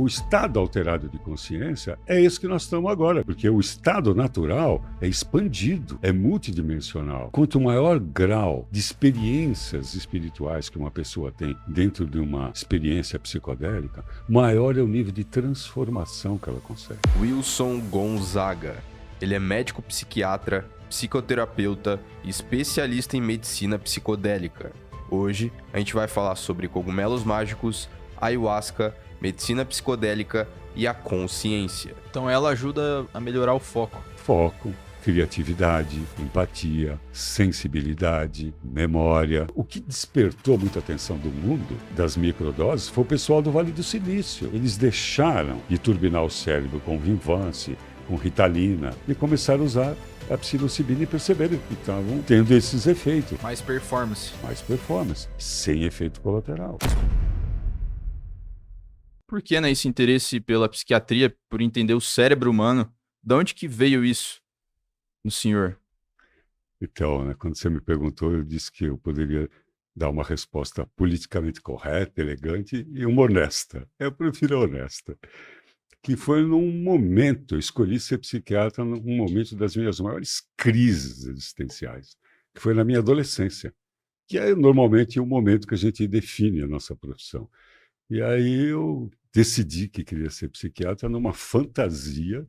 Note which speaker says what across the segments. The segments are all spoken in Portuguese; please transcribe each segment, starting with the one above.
Speaker 1: o estado alterado de consciência é esse que nós estamos agora, porque o estado natural é expandido, é multidimensional. Quanto maior grau de experiências espirituais que uma pessoa tem dentro de uma experiência psicodélica, maior é o nível de transformação que ela consegue.
Speaker 2: Wilson Gonzaga. Ele é médico psiquiatra, psicoterapeuta e especialista em medicina psicodélica. Hoje, a gente vai falar sobre cogumelos mágicos, ayahuasca, medicina psicodélica e a consciência.
Speaker 3: Então ela ajuda a melhorar o foco.
Speaker 1: Foco, criatividade, empatia, sensibilidade, memória. O que despertou muita atenção do mundo das microdoses foi o pessoal do Vale do Silício. Eles deixaram de turbinar o cérebro com Vinvance, com Ritalina e começaram a usar a psilocibina e perceberam que estavam tendo esses efeitos.
Speaker 3: Mais performance.
Speaker 1: Mais performance, sem efeito colateral.
Speaker 3: Por que, né, esse interesse pela psiquiatria, por entender o cérebro humano? De onde que veio isso no senhor?
Speaker 1: Então, né, quando você me perguntou, eu disse que eu poderia dar uma resposta politicamente correta, elegante e uma honesta. Eu prefiro a honesta. Que foi num momento, eu escolhi ser psiquiatra num momento das minhas maiores crises existenciais, que foi na minha adolescência, que é normalmente o momento que a gente define a nossa profissão. E aí eu decidi que queria ser psiquiatra numa fantasia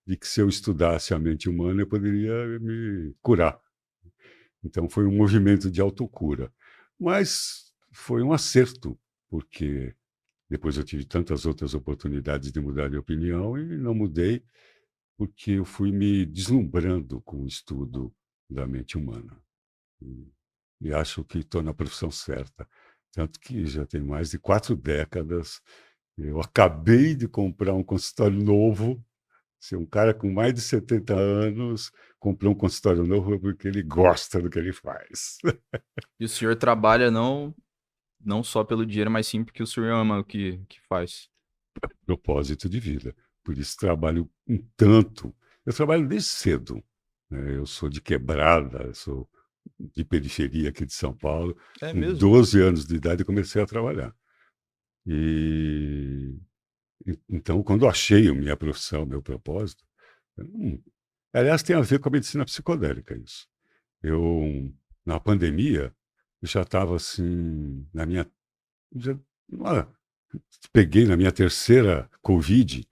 Speaker 1: de que se eu estudasse a mente humana eu poderia me curar. Então foi um movimento de autocura. Mas foi um acerto, porque depois eu tive tantas outras oportunidades de mudar de opinião e não mudei porque eu fui me deslumbrando com o estudo da mente humana. E acho que estou na profissão certa. Tanto que já tem mais de 4 décadas. Eu acabei de comprar um consultório novo. Se um cara com mais de 70 anos comprou um consultório novo é porque ele gosta do que ele faz.
Speaker 3: E o senhor trabalha não só pelo dinheiro, mas sim porque o senhor ama o que faz.
Speaker 1: Propósito de vida. Por isso trabalho um tanto. Eu trabalho desde cedo, né? Eu sou de Quebrada, eu sou de periferia aqui de São Paulo.
Speaker 3: É
Speaker 1: Com
Speaker 3: mesmo?
Speaker 1: 12 anos de idade eu comecei a trabalhar. E então, quando eu achei a minha profissão, meu propósito, aliás, tem a ver com a medicina psicodélica isso. Eu, na pandemia, eu já estava assim, já, ah, peguei na minha terceira Covid,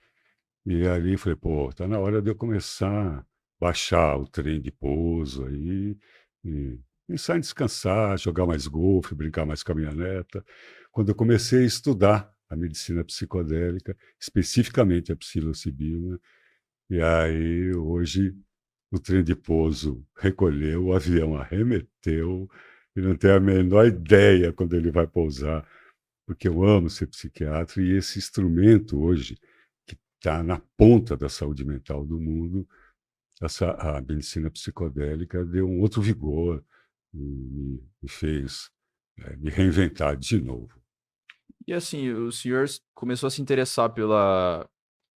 Speaker 1: e ali falei, pô, tá na hora de eu começar a baixar o trem de pouso aí, e pensar em descansar, jogar mais golfe, brincar mais com a minha neta. Quando eu comecei a estudar a medicina psicodélica, especificamente a psilocibina, e aí hoje o trem de pouso recolheu, o avião arremeteu, e não tenho a menor ideia quando ele vai pousar, porque eu amo ser psiquiatra, e esse instrumento hoje, que está na ponta da saúde mental do mundo, a medicina psicodélica deu um outro vigor, me fez me reinventar de novo.
Speaker 3: E assim, o senhor começou a se interessar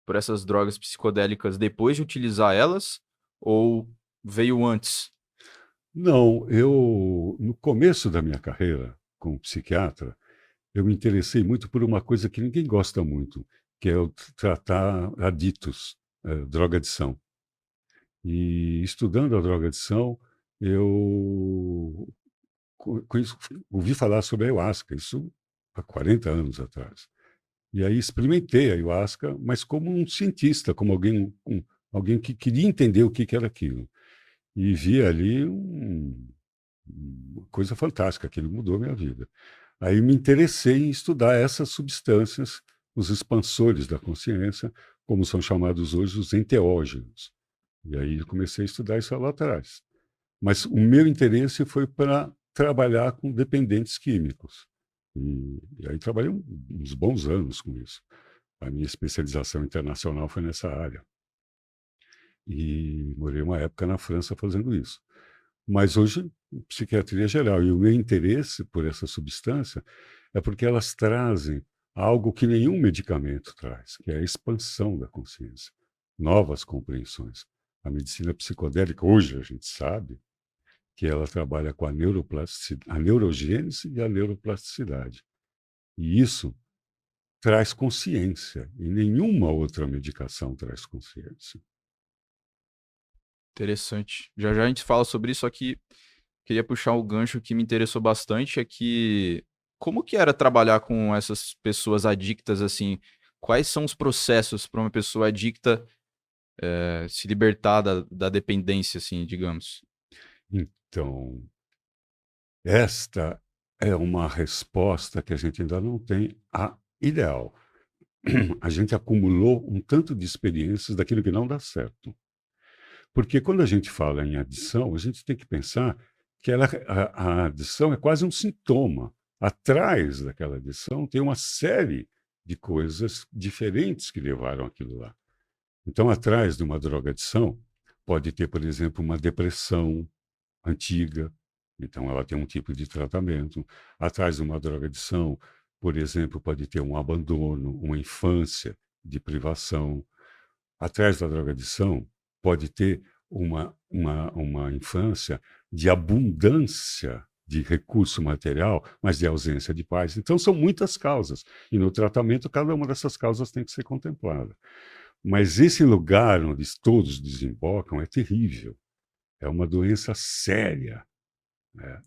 Speaker 3: por essas drogas psicodélicas depois de utilizar elas? Ou veio antes?
Speaker 1: Não, no começo da minha carreira como psiquiatra, eu me interessei muito por uma coisa que ninguém gosta muito, que é o tratar aditos, drogadição. E estudando a drogadição, eu ouvi falar sobre a ayahuasca, isso há 40 anos atrás. E aí experimentei a ayahuasca, mas como um cientista, como alguém que queria entender o que era aquilo. E vi ali uma coisa fantástica, aquilo mudou a minha vida. Aí me interessei em estudar essas substâncias, os expansores da consciência, como são chamados hoje os enteógenos. E aí comecei a estudar isso lá atrás. Mas o meu interesse foi para trabalhar com dependentes químicos. E aí trabalhei uns bons anos com isso. A minha especialização internacional foi nessa área. E morei uma época na França fazendo isso. Mas hoje, psiquiatria geral. E o meu interesse por essa substância é porque elas trazem algo que nenhum medicamento traz, que é a expansão da consciência, novas compreensões. A medicina psicodélica, hoje a gente sabe que ela trabalha com a neurogênese e a neuroplasticidade. E isso traz consciência, e nenhuma outra medicação traz consciência.
Speaker 3: Interessante. Já já a gente fala sobre isso, só que queria puxar um gancho que me interessou bastante, é que como que era trabalhar com essas pessoas adictas, assim? Quais são os processos para uma pessoa adicta se libertar da dependência, assim, digamos?
Speaker 1: Então, esta é uma resposta que a gente ainda não tem a ideal. A gente acumulou um tanto de experiências daquilo que não dá certo. Porque quando a gente fala em adição, a gente tem que pensar que a adição é quase um sintoma. Atrás daquela adição tem uma série de coisas diferentes que levaram aquilo lá. Então, atrás de uma drogadição, pode ter, por exemplo, uma depressão antiga, então ela tem um tipo de tratamento. Atrás de uma drogadição, por exemplo, pode ter um abandono, uma infância de privação. Atrás da drogadição, pode ter uma infância de abundância de recurso material, mas de ausência de pais. Então, são muitas causas. E no tratamento, cada uma dessas causas tem que ser contemplada. Mas esse lugar onde todos desembocam é terrível. É uma doença séria, né,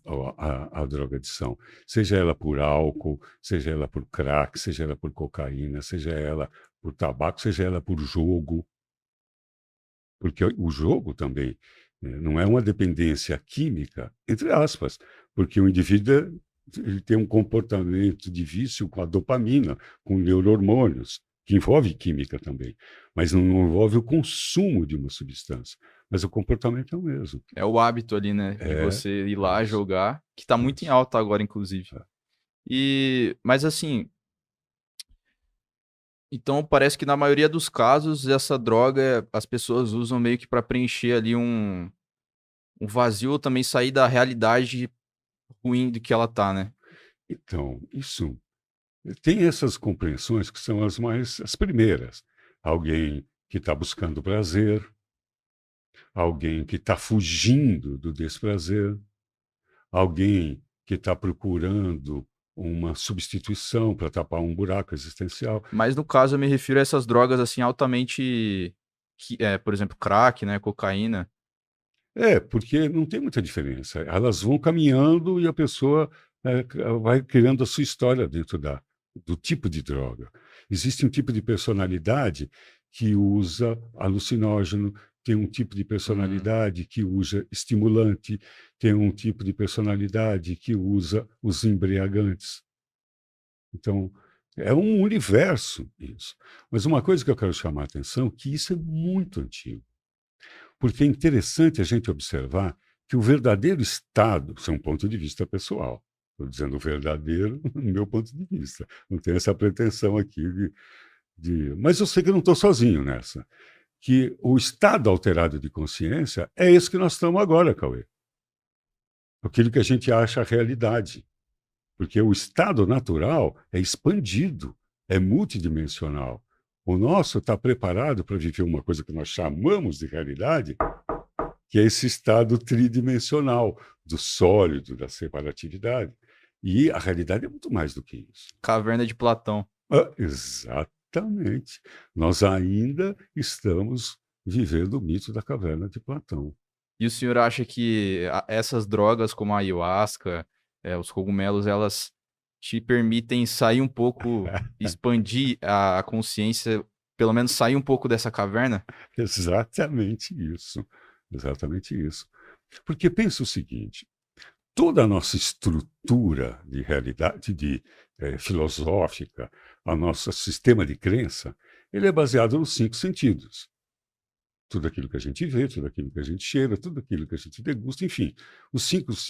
Speaker 1: a drogadição. Seja ela por álcool, seja ela por crack, seja ela por cocaína, seja ela por tabaco, seja ela por jogo. Porque o jogo também não é uma dependência química, entre aspas, porque o indivíduo ele tem um comportamento de vício com a dopamina, com neurohormônios, que envolve química também, mas não envolve o consumo de uma substância. Mas o comportamento é o mesmo.
Speaker 3: É o hábito ali, né? De você ir lá
Speaker 1: isso.
Speaker 3: jogar, que tá muito em alta agora, inclusive. Mas assim, então parece que na maioria dos casos, essa droga as pessoas usam meio que para preencher ali um vazio ou também sair da realidade ruim do que ela tá, né?
Speaker 1: Então, isso tem essas compreensões que são as primeiras. Alguém que está buscando prazer, alguém que está fugindo do desprazer, alguém que está procurando uma substituição para tapar um buraco existencial.
Speaker 3: Mas no caso eu me refiro a essas drogas assim altamente, por exemplo, crack, né, cocaína.
Speaker 1: Porque não tem muita diferença. Elas vão caminhando e a pessoa vai criando a sua história dentro do tipo de droga. Existe um tipo de personalidade que usa alucinógeno, tem um tipo de personalidade que usa estimulante, tem um tipo de personalidade que usa os embriagantes. Então, é um universo isso. Mas uma coisa que eu quero chamar a atenção é que isso é muito antigo. Porque é interessante a gente observar que o verdadeiro estado, isso é um ponto de vista pessoal, estou dizendo o verdadeiro no meu ponto de vista, não tenho essa pretensão aqui Mas eu sei que eu não estou sozinho nessa, que o estado alterado de consciência é esse que nós estamos agora, Cauê. Aquilo que a gente acha a realidade. Porque o estado natural é expandido, é multidimensional. O nosso está preparado para viver uma coisa que nós chamamos de realidade, que é esse estado tridimensional, do sólido, da separatividade. E a realidade é muito mais do que isso.
Speaker 3: Caverna de Platão.
Speaker 1: Exatamente. Nós ainda estamos vivendo o mito da caverna de Platão.
Speaker 3: E o senhor acha que essas drogas como a ayahuasca, os cogumelos, elas te permitem sair um pouco, expandir a consciência, pelo menos sair um pouco dessa caverna?
Speaker 1: Exatamente isso. Exatamente isso. Porque pensa o seguinte: toda a nossa estrutura de realidade filosófica, o nosso sistema de crença, ele é baseado nos 5 sentidos. Tudo aquilo que a gente vê, tudo aquilo que a gente cheira, tudo aquilo que a gente degusta, enfim.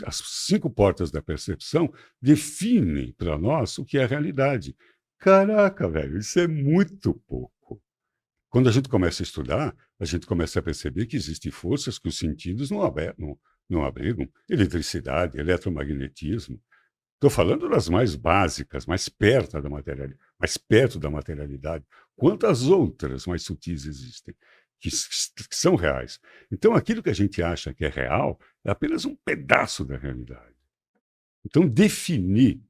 Speaker 1: As 5 portas da percepção definem para nós o que é a realidade. Caraca, velho, isso é muito pouco. Quando a gente começa a estudar, a gente começa a perceber que existem forças que os sentidos não abrigam. Eletricidade, eletromagnetismo. Estou falando das mais básicas, mais perto da materialidade. Quantas outras mais sutis existem, que são reais? Então, aquilo que a gente acha que é real é apenas um pedaço da realidade. Então, definir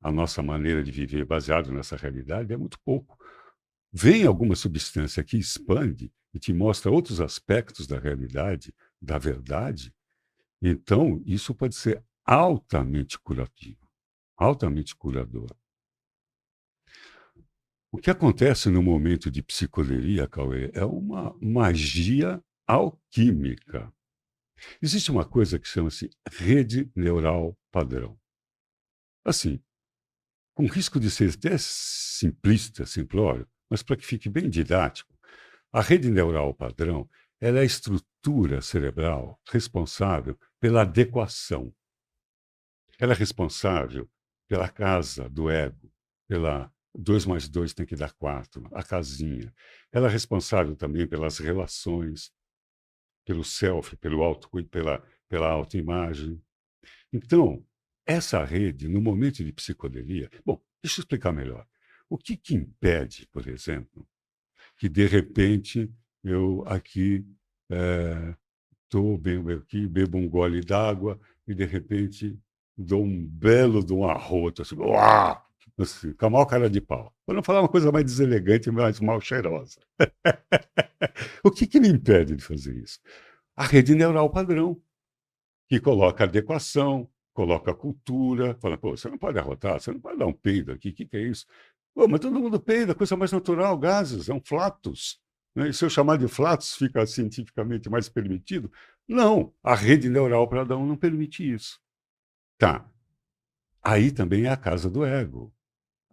Speaker 1: a nossa maneira de viver baseado nessa realidade é muito pouco. Vem alguma substância que expande e te mostra outros aspectos da realidade, da verdade, então isso pode ser altamente curativo, altamente curador. O que acontece no momento de psicodelia, Cauê, é uma magia alquímica. Existe uma coisa que chama-se rede neural padrão. Assim, com risco de ser até simplista, simplório, mas para que fique bem didático, a rede neural padrão ela é a estrutura cerebral responsável pela adequação. Ela é responsável pela casa do ego, pela 2 mais 2 tem que dar 4, a casinha. Ela é responsável também pelas relações, pelo self, pela autoimagem. Então, essa rede, no momento de psicodelia... Bom, deixa eu explicar melhor. O que impede, por exemplo, que de repente eu aqui estou bem aqui, bebo um gole d'água e de repente dou um belo de um arroto, assim, uau! Assim, com a maior cara de pau. Para não falar uma coisa mais deselegante, mais mal cheirosa. O que me impede de fazer isso? A rede neural padrão, que coloca adequação, coloca cultura, fala, pô, você não pode arrotar, você não pode dar um peido aqui, o que é isso? Pô, mas todo mundo peida, coisa mais natural, gases, é um flatus. Né? E se eu chamar de flatus, fica cientificamente mais permitido? Não, a rede neural padrão não permite isso. Tá, aí também é a casa do ego.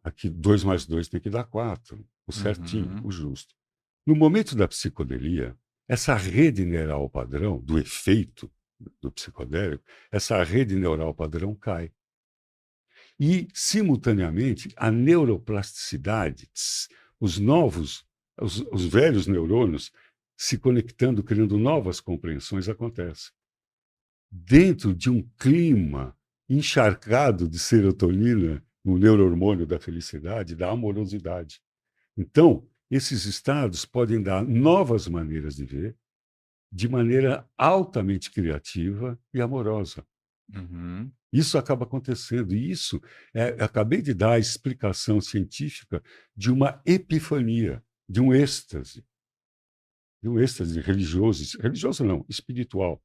Speaker 1: Aqui 2 mais 2 tem que dar 4, o certinho, o justo. No momento da psicodelia, essa rede neural padrão, do efeito do psicodélico, essa rede neural padrão cai. E, simultaneamente, a neuroplasticidade, os velhos neurônios se conectando, criando novas compreensões, acontece. Dentro de um clima encharcado de serotonina, o neurohormônio da felicidade, da amorosidade. Então, esses estados podem dar novas maneiras de ver, de maneira altamente criativa e amorosa.
Speaker 3: Uhum.
Speaker 1: Isso acaba acontecendo, e isso, acabei de dar a explicação científica de uma epifania, de um êxtase religioso não, espiritual.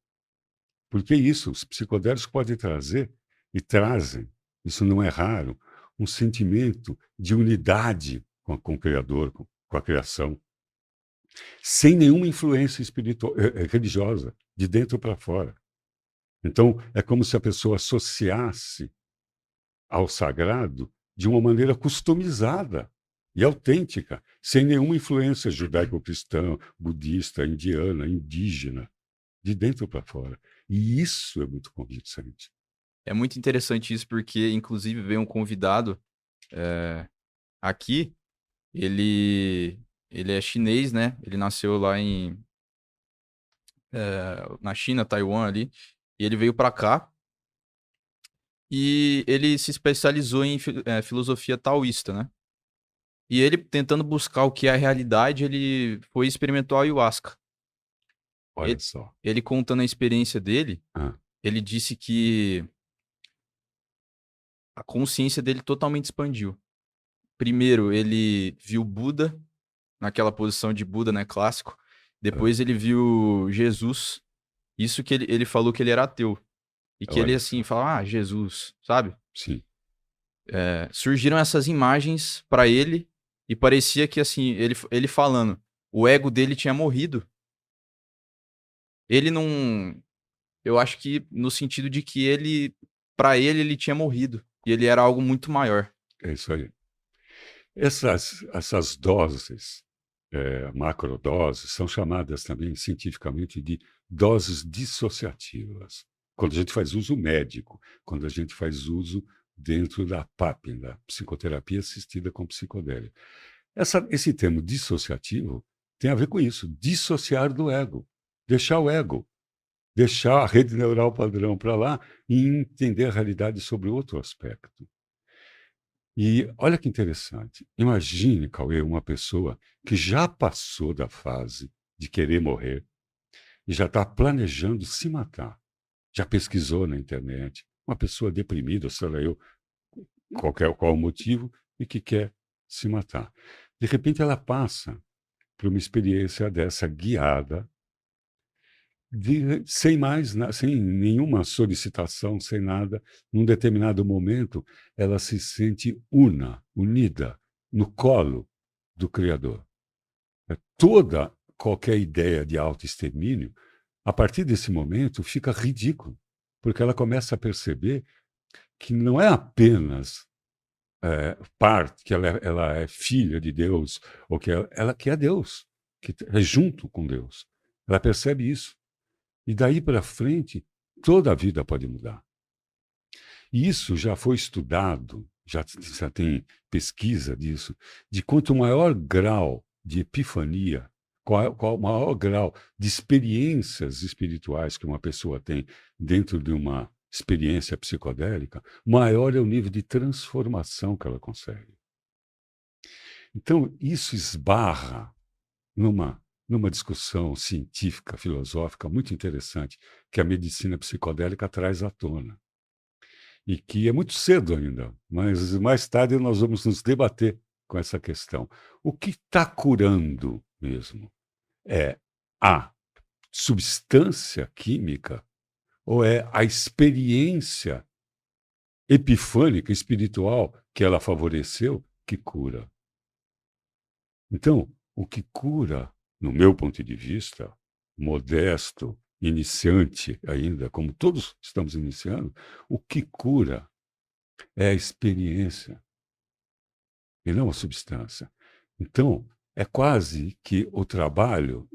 Speaker 1: Porque isso, os psicodélicos podem trazer, e trazem, isso não é raro, um sentimento de unidade com o Criador, com a criação, sem nenhuma influência religiosa, de dentro para fora. Então, é como se a pessoa associasse ao sagrado de uma maneira customizada e autêntica, sem nenhuma influência judaico-cristã, budista, indiana, indígena, de dentro para fora. E isso é muito convincente.
Speaker 3: É muito interessante isso, porque, inclusive, veio um convidado aqui. Ele é chinês, né? Ele nasceu lá na China, Taiwan ali. E ele veio para cá. E ele se especializou em filosofia taoísta, né? E ele, tentando buscar o que é a realidade, ele foi experimentar a ayahuasca.
Speaker 1: Olha só.
Speaker 3: Ele contando a experiência dele,
Speaker 1: Ah,
Speaker 3: ele disse que a consciência dele totalmente expandiu. Primeiro, ele viu Buda, naquela posição de Buda, né, clássico. Depois ele viu Jesus. Isso que ele falou que ele era ateu. E que ele,
Speaker 1: olha
Speaker 3: assim,
Speaker 1: só.
Speaker 3: fala, Jesus, sabe?
Speaker 1: Sim.
Speaker 3: Surgiram essas imagens pra ele e parecia que, assim, ele falando, o ego dele tinha morrido. Ele não... Eu acho que no sentido de que pra ele tinha morrido. E ele era algo muito maior.
Speaker 1: É isso aí. Essas doses, macrodoses, são chamadas também cientificamente de doses dissociativas. Quando a gente faz uso médico, quando a gente faz uso dentro da PAP, da psicoterapia assistida com psicodélia. Esse termo dissociativo tem a ver com isso, dissociar do ego, deixar o ego, deixar a rede neural padrão para lá e entender a realidade sobre outro aspecto. E olha que interessante. Imagine, Cauê, uma pessoa que já passou da fase de querer morrer e já está planejando se matar. Já pesquisou na internet. Uma pessoa deprimida, sei lá, eu qual o motivo e que quer se matar. De repente ela passa por uma experiência dessa guiada, sem nenhuma solicitação, sem nada. Num determinado momento, ela se sente unida, no colo do Criador. Qualquer ideia de autoextermínio, a partir desse momento, fica ridículo, porque ela começa a perceber que não é apenas que ela é filha de Deus, ou ela que é Deus, que é junto com Deus. Ela percebe isso. E daí para frente, toda a vida pode mudar. E isso já foi estudado, já tem pesquisa disso, de quanto maior grau de epifania, qual o maior grau de experiências espirituais que uma pessoa tem dentro de uma experiência psicodélica, maior é o nível de transformação que ela consegue. Então, isso esbarra numa discussão científica, filosófica muito interessante que a medicina psicodélica traz à tona. E que é muito cedo ainda, mas mais tarde nós vamos nos debater com essa questão. O que está curando mesmo? É a substância química ou é a experiência epifânica, espiritual que ela favoreceu que cura? Então, o que cura, no meu ponto de vista, modesto, iniciante ainda, como todos estamos iniciando, o que cura é a experiência e não a substância. Então, é quase que o trabalho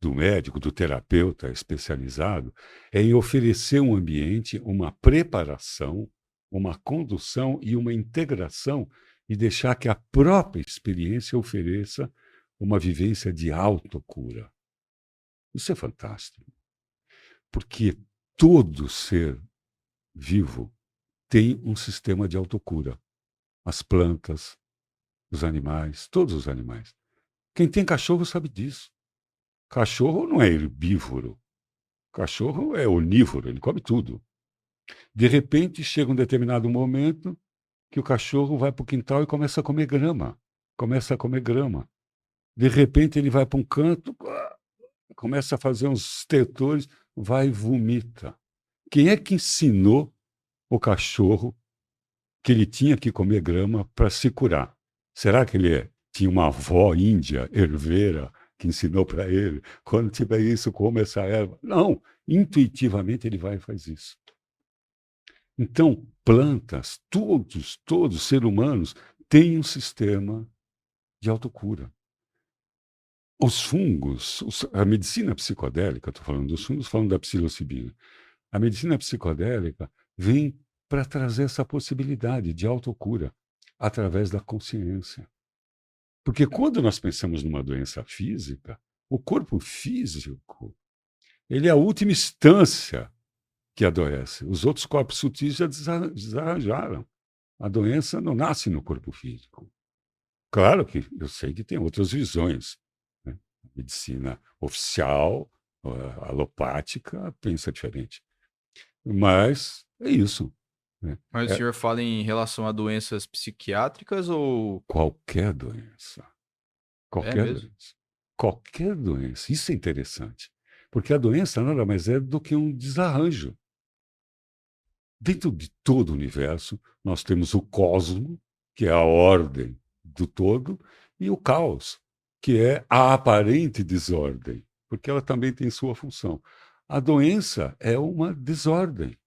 Speaker 1: do médico, do terapeuta especializado, é em oferecer um ambiente, uma preparação, uma condução e uma integração e deixar que a própria experiência ofereça uma vivência de autocura. Isso é fantástico, porque todo ser vivo tem um sistema de autocura. As plantas, os animais, todos os animais. Quem tem cachorro sabe disso. Cachorro não é herbívoro. Cachorro é onívoro, ele come tudo. De repente, chega um determinado momento que o cachorro vai para o quintal e começa a comer grama. Começa a comer grama. De repente, ele vai para um canto, começa a fazer uns estertores, vai e vomita. Quem é que ensinou o cachorro que ele tinha que comer grama para se curar? Será que ele tinha uma avó índia, herveira, que ensinou para ele? Quando tiver isso, come essa erva. Não, intuitivamente ele vai e faz isso. Então, plantas, todos seres humanos têm um sistema de autocura. Os fungos, a medicina psicodélica, estou falando dos fungos, falando da psilocibina. A medicina psicodélica vem para trazer essa possibilidade de autocura através da consciência. Porque quando nós pensamos numa doença física, o corpo físico, ele é a última instância que adoece. Os outros corpos sutis já desarranjaram. A doença não nasce no corpo físico. Claro que eu sei que tem outras visões, né? A medicina oficial, alopática, pensa diferente. Mas é isso. Né?
Speaker 3: Mas o senhor fala em relação a doenças psiquiátricas ou...
Speaker 1: Qualquer doença. Qualquer
Speaker 3: mesmo?
Speaker 1: doença. Qualquer doença. Isso é interessante. Porque a doença nada mais é do que um desarranjo. Dentro de todo o universo, nós temos o cosmo, que é a ordem do todo, e o caos, que é a aparente desordem, porque ela também tem sua função. A doença é uma desordem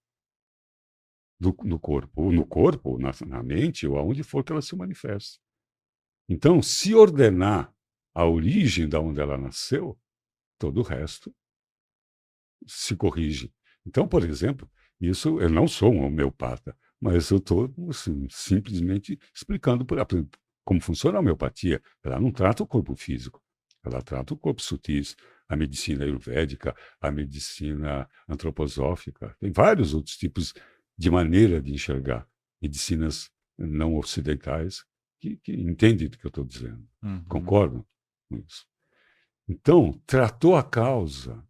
Speaker 1: no corpo, na mente, ou aonde for que ela se manifeste. Então, se ordenar a origem de onde ela nasceu, todo o resto se corrige. Então, por exemplo, isso eu não sou um homeopata, mas eu estou assim, simplesmente explicando como funciona a homeopatia. Ela não trata o corpo físico, ela trata o corpo sutis, a medicina ayurvédica, a medicina antroposófica. Tem vários outros tipos de maneira de enxergar medicinas não ocidentais que entendem do que eu estou dizendo.
Speaker 3: Uhum.
Speaker 1: Concordam com isso? Então, tratou a causa,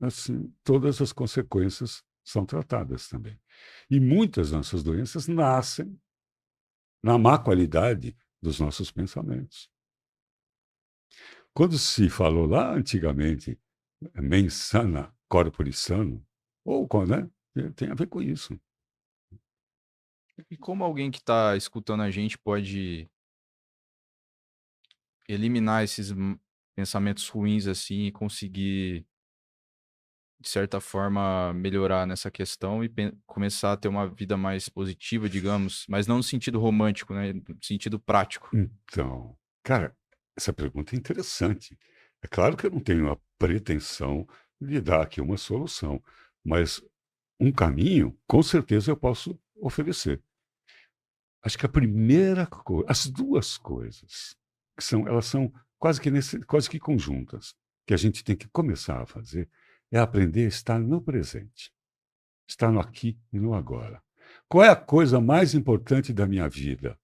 Speaker 1: assim, todas as consequências são tratadas também. E muitas nossas doenças nascem na má qualidade dos nossos pensamentos. Quando se falou lá antigamente, mens sana, corpore sano, né? Tem a ver com isso.
Speaker 3: E como alguém que está escutando a gente pode eliminar esses pensamentos ruins assim e conseguir, de certa forma, melhorar nessa questão e começar a ter uma vida mais positiva, digamos, mas não no sentido romântico, né? No sentido prático.
Speaker 1: Então, cara, essa pergunta é interessante. É claro que eu não tenho a pretensão de dar aqui uma solução, mas um caminho, com certeza eu posso oferecer. Acho que a primeira coisa, as duas coisas, elas são quase que conjuntas, que a gente tem que começar a fazer, é aprender a estar no presente, estar no aqui e no agora. Qual é a coisa mais importante da minha vida?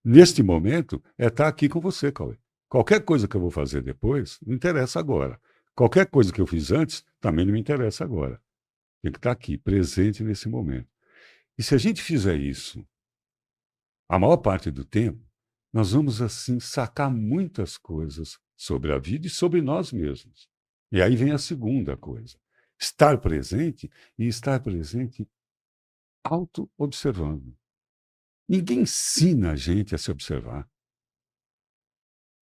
Speaker 1: Neste momento, é estar aqui com você, Cauê. Qualquer coisa que eu vou fazer depois, não interessa agora. Qualquer coisa que eu fiz antes, também não me interessa agora. Tem que estar aqui, presente nesse momento. E se a gente fizer isso, a maior parte do tempo, nós vamos, assim, sacar muitas coisas sobre a vida e sobre nós mesmos. E aí vem a segunda coisa. Estar presente e estar presente auto-observando. Ninguém ensina a gente a se observar.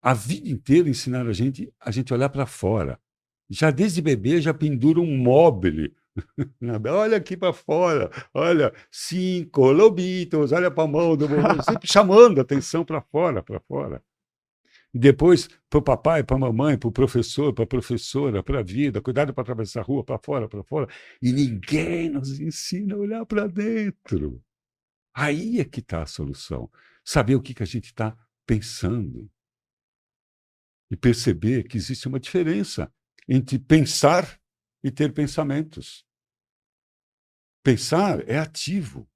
Speaker 1: A vida inteira ensinaram a gente olhar para fora. Já desde bebê já pendura um mobile. Olha aqui para fora, olha, 5 lobitos, olha para a mão do mamãe, sempre chamando a atenção para fora, para fora. E depois para o papai, para a mamãe, para o professor, para a professora, para a vida, cuidado para atravessar a rua, para fora, para fora. E ninguém nos ensina a olhar para dentro. Aí é que está a solução. Saber o que a gente está pensando. E perceber que existe uma diferença entre pensar e ter pensamentos. Pensar é ativo.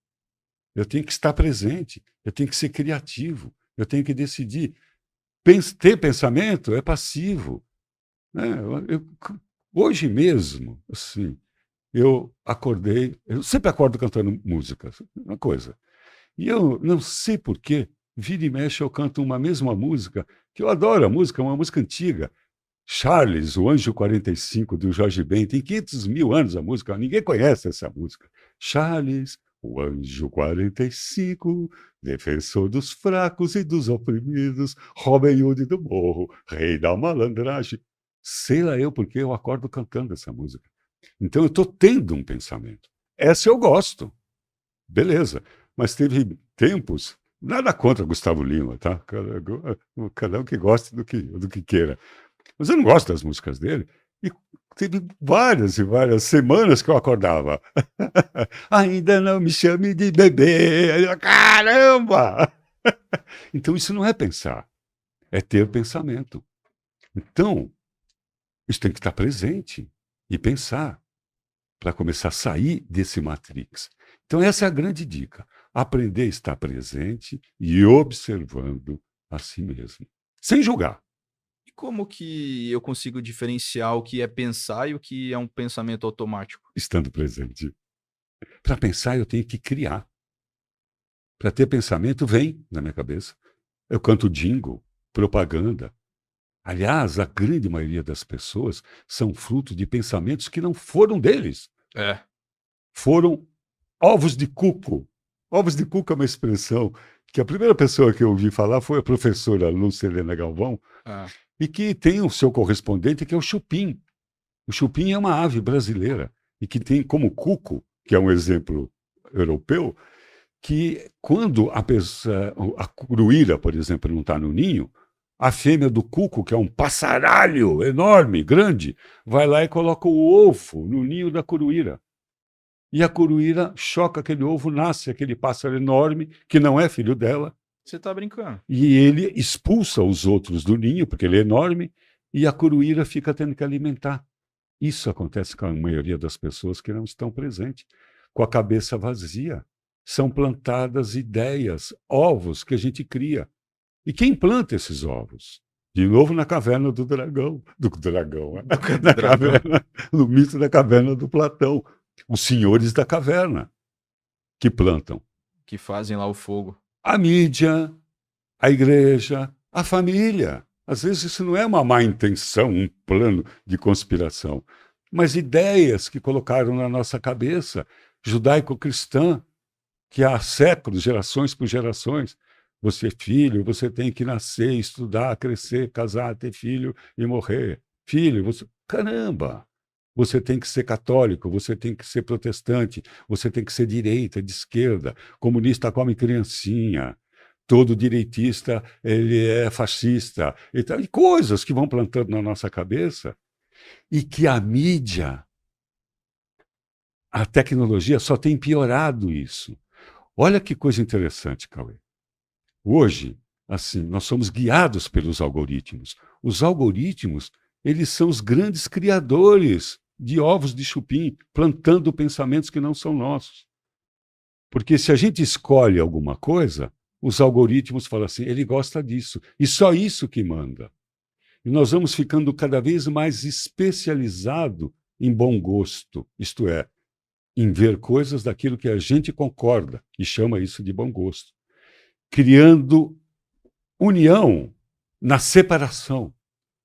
Speaker 1: Eu tenho que estar presente, eu tenho que ser criativo, eu tenho que decidir. Ter pensamento é passivo. Né? Hoje mesmo, assim, eu acordei, eu sempre acordo cantando música, uma coisa. E eu não sei por quê, vira e mexe eu canto uma mesma música, que eu adoro a música, é uma música antiga. Charles, o Anjo 45, do Jorge Ben, tem 500 mil anos a música, ninguém conhece essa música. Charles, o Anjo 45, defensor dos fracos e dos oprimidos, Robin Hood do morro, rei da malandragem. Sei lá eu porque eu acordo cantando essa música. Então eu estou tendo um pensamento. Essa eu gosto. Beleza. Mas teve tempos, nada contra Gustavo Lima, tá? Cada um que goste do que queira. Mas eu não gosto das músicas dele. E teve várias e várias semanas que eu acordava. Ainda não me chame de bebê. Caramba! Então isso não é pensar, é ter pensamento. Então, isso tem que estar presente e pensar para começar a sair desse matrix. Então essa é a grande dica. Aprender a estar presente e observando a si mesmo, sem julgar.
Speaker 3: Como que eu consigo diferenciar o que é pensar e o que é um pensamento automático?
Speaker 1: Estando presente. Para pensar, eu tenho que criar. Para ter pensamento, vem na minha cabeça. Eu canto jingle, propaganda. Aliás, a grande maioria das pessoas são fruto de pensamentos que não foram deles. Foram ovos de cuco. Ovos de cuco é uma expressão que a primeira pessoa que eu ouvi falar foi a professora Lúcia Helena Galvão, e que tem o seu correspondente, que é o chupim. O chupim é uma ave brasileira e que tem como cuco, que é um exemplo europeu, que quando a curuíra, por exemplo, não está no ninho, a fêmea do cuco, que é um passaralho enorme, grande, vai lá e coloca o ovo no ninho da curuíra. E a curuíra choca aquele ovo, nasce aquele pássaro enorme, que não é filho dela.
Speaker 3: Você está brincando.
Speaker 1: E ele expulsa os outros do ninho, porque ele é enorme, e a curuíra fica tendo que alimentar. Isso acontece com a maioria das pessoas que não estão presentes, com a cabeça vazia. São plantadas ideias, ovos que a gente cria. E quem planta esses ovos? De novo na caverna do dragão. No mito da caverna do Platão. Os senhores da caverna. que plantam?
Speaker 3: Que fazem lá o fogo.
Speaker 1: A mídia, a igreja, a família. Às vezes isso não é uma má intenção, um plano de conspiração, mas ideias que colocaram na nossa cabeça, judaico-cristã, que há séculos, gerações por gerações. Você é filho, você tem que nascer, estudar, crescer, casar, ter filho e morrer. Filho, você... Caramba! Você tem que ser católico, você tem que ser protestante, você tem que ser direita, de esquerda, comunista come criancinha, todo direitista ele é fascista, e coisas que vão plantando na nossa cabeça e que a mídia, a tecnologia só tem piorado isso. Olha que coisa interessante, Cauê. Hoje, assim, nós somos guiados pelos algoritmos. Os algoritmos, eles são os grandes criadores de ovos de chupim, plantando pensamentos que não são nossos. Porque se a gente escolhe alguma coisa, os algoritmos falam assim, ele gosta disso, e só isso que manda. E nós vamos ficando cada vez mais especializado em bom gosto, isto é, em ver coisas daquilo que a gente concorda, e chama isso de bom gosto. Criando união na separação,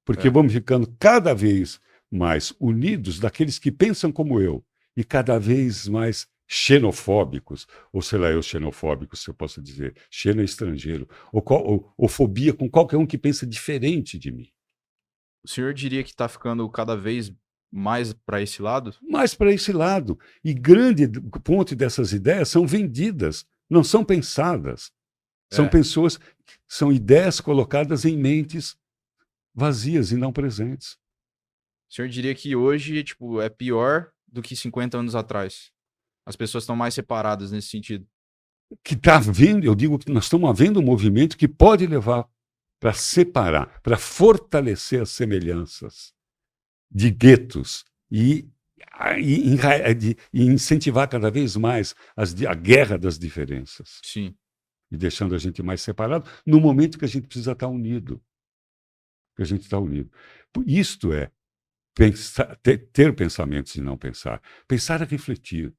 Speaker 1: porque vamos ficando cada vez mais unidos daqueles que pensam como eu, e cada vez mais xenofóbicos, ou sei lá, eu xenofóbico, se eu posso dizer, xeno é estrangeiro, ou fobia com qualquer um que pensa diferente de mim.
Speaker 3: O senhor diria que está ficando cada vez mais para esse lado?
Speaker 1: Mais para esse lado. E grande ponto dessas ideias são vendidas, não são pensadas. São pessoas, são ideias colocadas em mentes vazias e não presentes.
Speaker 3: O senhor diria que hoje, tipo, é pior do que 50 anos atrás? As pessoas estão mais separadas nesse sentido?
Speaker 1: Que está havendo, eu digo que nós estamos havendo um movimento que pode levar para separar, para fortalecer as semelhanças de guetos e incentivar cada vez mais a guerra das diferenças.
Speaker 3: Sim.
Speaker 1: E deixando a gente mais separado, no momento que a gente precisa estar unido. Que a gente está unido. Isto é pensar, ter pensamentos e não pensar. Pensar é refletir.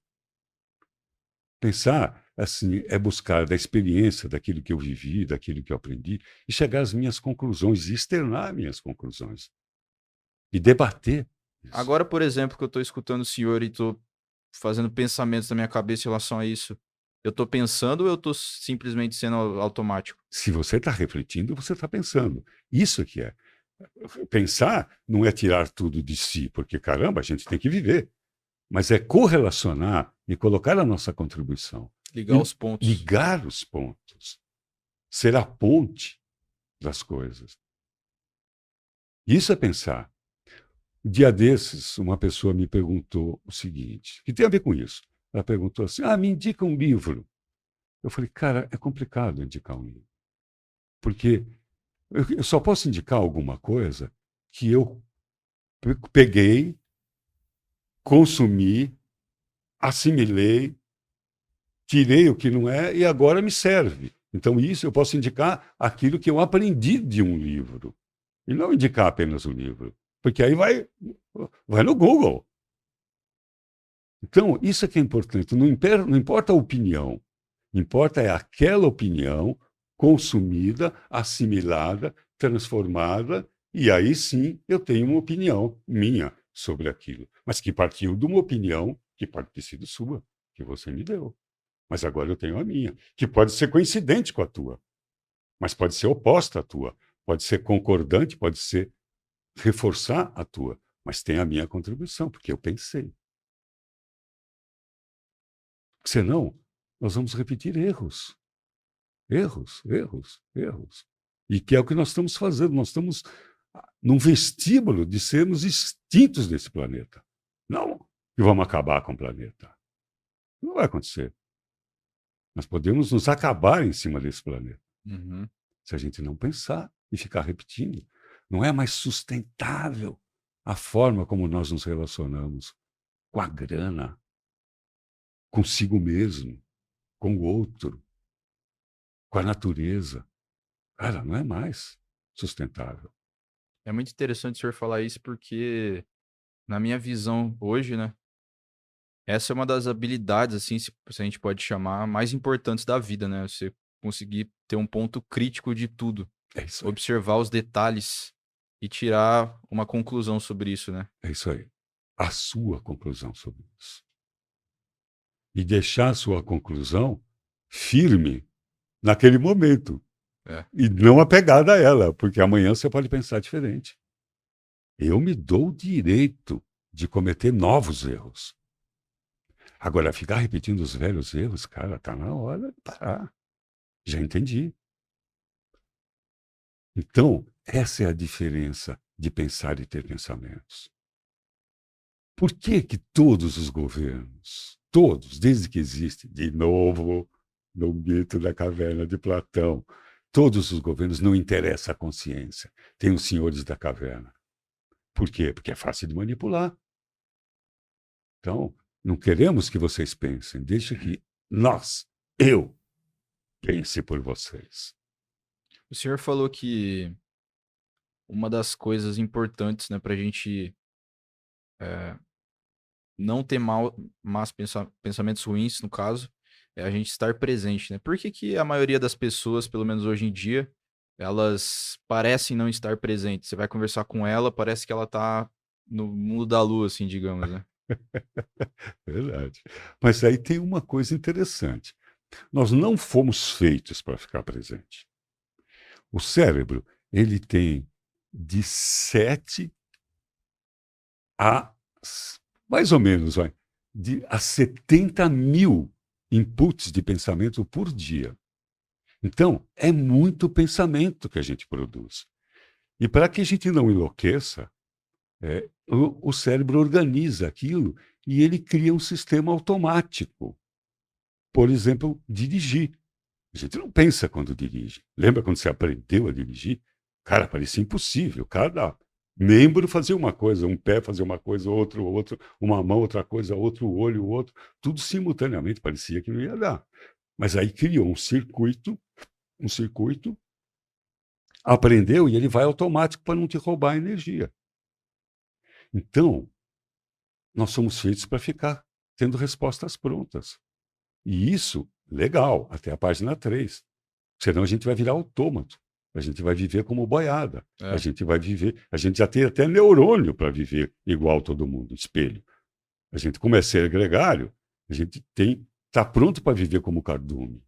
Speaker 1: Pensar, assim, é buscar da experiência, daquilo que eu vivi, daquilo que eu aprendi, e chegar às minhas conclusões, e externar minhas conclusões. E debater isso.
Speaker 3: Agora, por exemplo, que eu estou escutando o senhor e estou fazendo pensamentos na minha cabeça em relação a isso, eu estou pensando ou eu estou simplesmente sendo automático?
Speaker 1: Se você está refletindo, você está pensando. Isso que é. Pensar não é tirar tudo de si, porque, caramba, a gente tem que viver. Mas é correlacionar e colocar a nossa contribuição.
Speaker 3: Ligar os pontos.
Speaker 1: Ligar os pontos. Ser a ponte das coisas. Isso é pensar. Um dia desses, uma pessoa me perguntou o seguinte, que tem a ver com isso. Ela perguntou assim, me indica um livro. Eu falei, cara, é complicado indicar um livro. Porque eu só posso indicar alguma coisa que eu peguei, consumi, assimilei, tirei o que não é e agora me serve. Então, isso eu posso indicar aquilo que eu aprendi de um livro. E não indicar apenas o livro. Porque aí vai no Google. Então, isso é que é importante. Não importa a opinião. Importa é aquela opinião consumida, assimilada, transformada, e aí sim eu tenho uma opinião minha sobre aquilo. Mas que partiu de uma opinião que pode ter sido sua, que você me deu. Mas agora eu tenho a minha, que pode ser coincidente com a tua, mas pode ser oposta à tua, pode ser concordante, pode ser reforçar a tua, mas tem a minha contribuição, porque eu pensei. Senão, nós vamos repetir erros. Erros, erros, erros. E que é o que nós estamos fazendo. Nós estamos num vestíbulo de sermos extintos desse planeta. Não que vamos acabar com o planeta. Não vai acontecer. Nós podemos nos acabar em cima desse planeta.
Speaker 3: Uhum.
Speaker 1: Se a gente não pensar e ficar repetindo. Não é mais sustentável a forma como nós nos relacionamos com a grana, consigo mesmo, com o outro, com a natureza. Cara, não é mais sustentável.
Speaker 3: É muito interessante o senhor falar isso porque, na minha visão hoje, né, Essa é uma das habilidades, assim, se a gente pode chamar, mais importantes da vida, né? Você conseguir ter um ponto crítico de tudo,
Speaker 1: É isso aí.
Speaker 3: observar os detalhes e tirar uma conclusão sobre isso, né?
Speaker 1: É isso aí. A sua conclusão sobre isso. E deixar a sua conclusão firme naquele momento.
Speaker 3: É.
Speaker 1: E não apegada a ela, porque amanhã você pode pensar diferente. Eu me dou o direito de cometer novos erros. Agora, ficar repetindo os velhos erros, cara, tá na hora de parar. Já entendi. Então, essa é a diferença de pensar e ter pensamentos. Por que que todos os governos, todos, desde que existe, de novo, no mito da caverna de Platão, todos os governos não interessa a consciência. Tem os senhores da caverna. Por quê? Porque é fácil de manipular. Então, não queremos que vocês pensem, deixa que eu, pense por vocês.
Speaker 3: O senhor falou que uma das coisas importantes, né, para a gente não ter pensamentos ruins, no caso, é a gente estar presente, né? Por que que a maioria das pessoas, pelo menos hoje em dia, elas parecem não estar presentes? Você vai conversar com ela, parece que ela tá no mundo da lua, assim, digamos, né?
Speaker 1: Verdade. Mas aí tem uma coisa interessante. Nós não fomos feitos para ficar presente. O cérebro, ele tem de 7 a, mais ou menos, a 70 mil inputs de pensamento por dia. Então, é muito pensamento que a gente produz. E para que a gente não enlouqueça, o cérebro organiza aquilo e ele cria um sistema automático. Por exemplo, dirigir. A gente não pensa quando dirige. Lembra quando você aprendeu a dirigir? Cara, parecia impossível. Cada membro fazia uma coisa, um pé fazia uma coisa, outro, uma mão outra coisa, outro olho, outro. Tudo simultaneamente, parecia que não ia dar. Mas aí criou um circuito, aprendeu e ele vai automático para não te roubar a energia. Então, nós somos feitos para ficar tendo respostas prontas. E isso, legal, até a página 3. Senão a gente vai virar autômato. A gente vai viver como boiada. A
Speaker 3: É.
Speaker 1: gente vai viver. A gente já tem até neurônio para viver igual todo mundo, espelho. A gente, como é ser gregário, a gente está pronto para viver como cardume.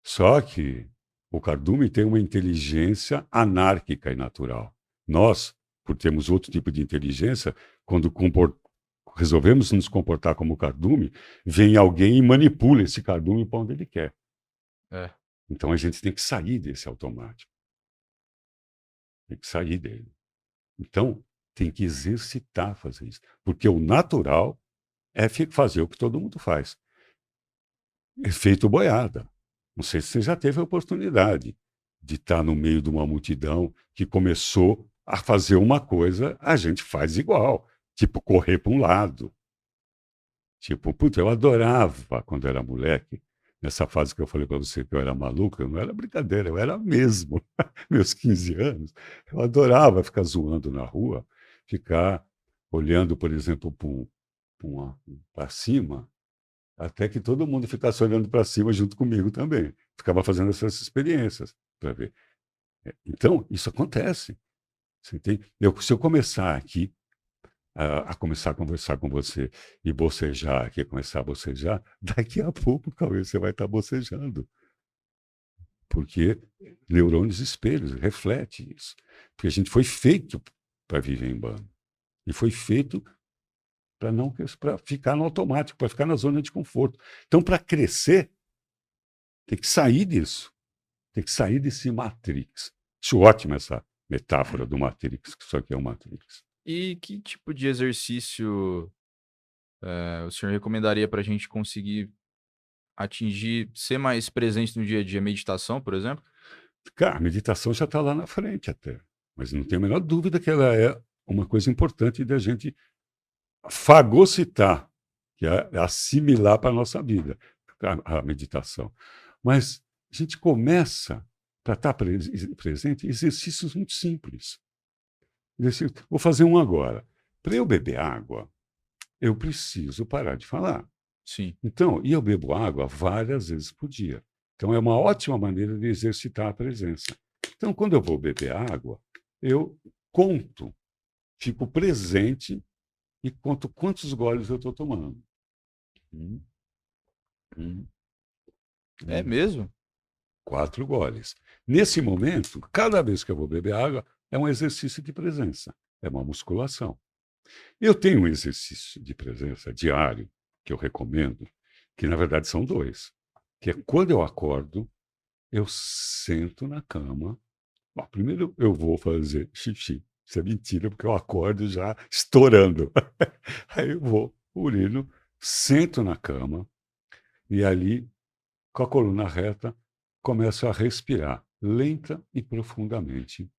Speaker 1: Só que o cardume tem uma inteligência anárquica e natural. Nós, por termos outro tipo de inteligência, quando resolvemos nos comportar como cardume, vem alguém e manipula esse cardume para onde ele quer.
Speaker 3: É.
Speaker 1: Então a gente tem que sair desse automático. Tem que sair dele. Então, tem que exercitar fazer isso. Porque o natural é fazer o que todo mundo faz. Efeito boiada. Não sei se você já teve a oportunidade de estar no meio de uma multidão que começou a fazer uma coisa, a gente faz igual. Tipo, correr para um lado. Tipo, puta, eu adorava quando era moleque. Nessa fase que eu falei para você que eu era maluco, eu não era brincadeira, eu era mesmo. Meus 15 anos. Eu adorava ficar zoando na rua, ficar olhando, por exemplo, para cima, até que todo mundo ficasse olhando para cima junto comigo também. Ficava fazendo essas experiências para ver. Então, isso acontece. Se eu começar aqui a começar a conversar com você e bocejar aqui, começar a bocejar, daqui a pouco, Cauê, você vai estar bocejando. Porque neurônios espelhos, reflete isso. Porque a gente foi feito para viver em bando. E foi feito para ficar no automático, para ficar na zona de conforto. Então, para crescer, tem que sair disso. Tem que sair desse Matrix. Acho ótima essa metáfora do Matrix, que isso aqui é o Matrix.
Speaker 3: E que tipo de exercício o senhor recomendaria para a gente conseguir atingir, ser mais presente no dia a dia? Meditação, por exemplo?
Speaker 1: Cara, a meditação já está lá na frente até. Mas não tenho a menor dúvida que ela é uma coisa importante da gente fagocitar, que é assimilar para a nossa vida, a meditação. Mas a gente começa, para estar presente, exercícios muito simples. Vou fazer um agora. Para eu beber água, eu preciso parar de falar.
Speaker 3: Sim.
Speaker 1: Então, e eu bebo água várias vezes por dia. Então, é uma ótima maneira de exercitar a presença. Então, quando eu vou beber água, eu conto, fico presente e conto quantos goles eu estou tomando. Hum, hum,
Speaker 3: É
Speaker 1: hum.
Speaker 3: mesmo?
Speaker 1: 4 goles. Nesse momento, cada vez que eu vou beber água, é um exercício de presença, é uma musculação. Eu tenho um exercício de presença diário, que eu recomendo, que na verdade são 2, que é quando eu acordo, eu sento na cama. Bom, primeiro eu vou fazer xixi. Isso é mentira, porque eu acordo já estourando. Aí eu vou, urino, sento na cama e ali, com a coluna reta, começo a respirar lenta e profundamente,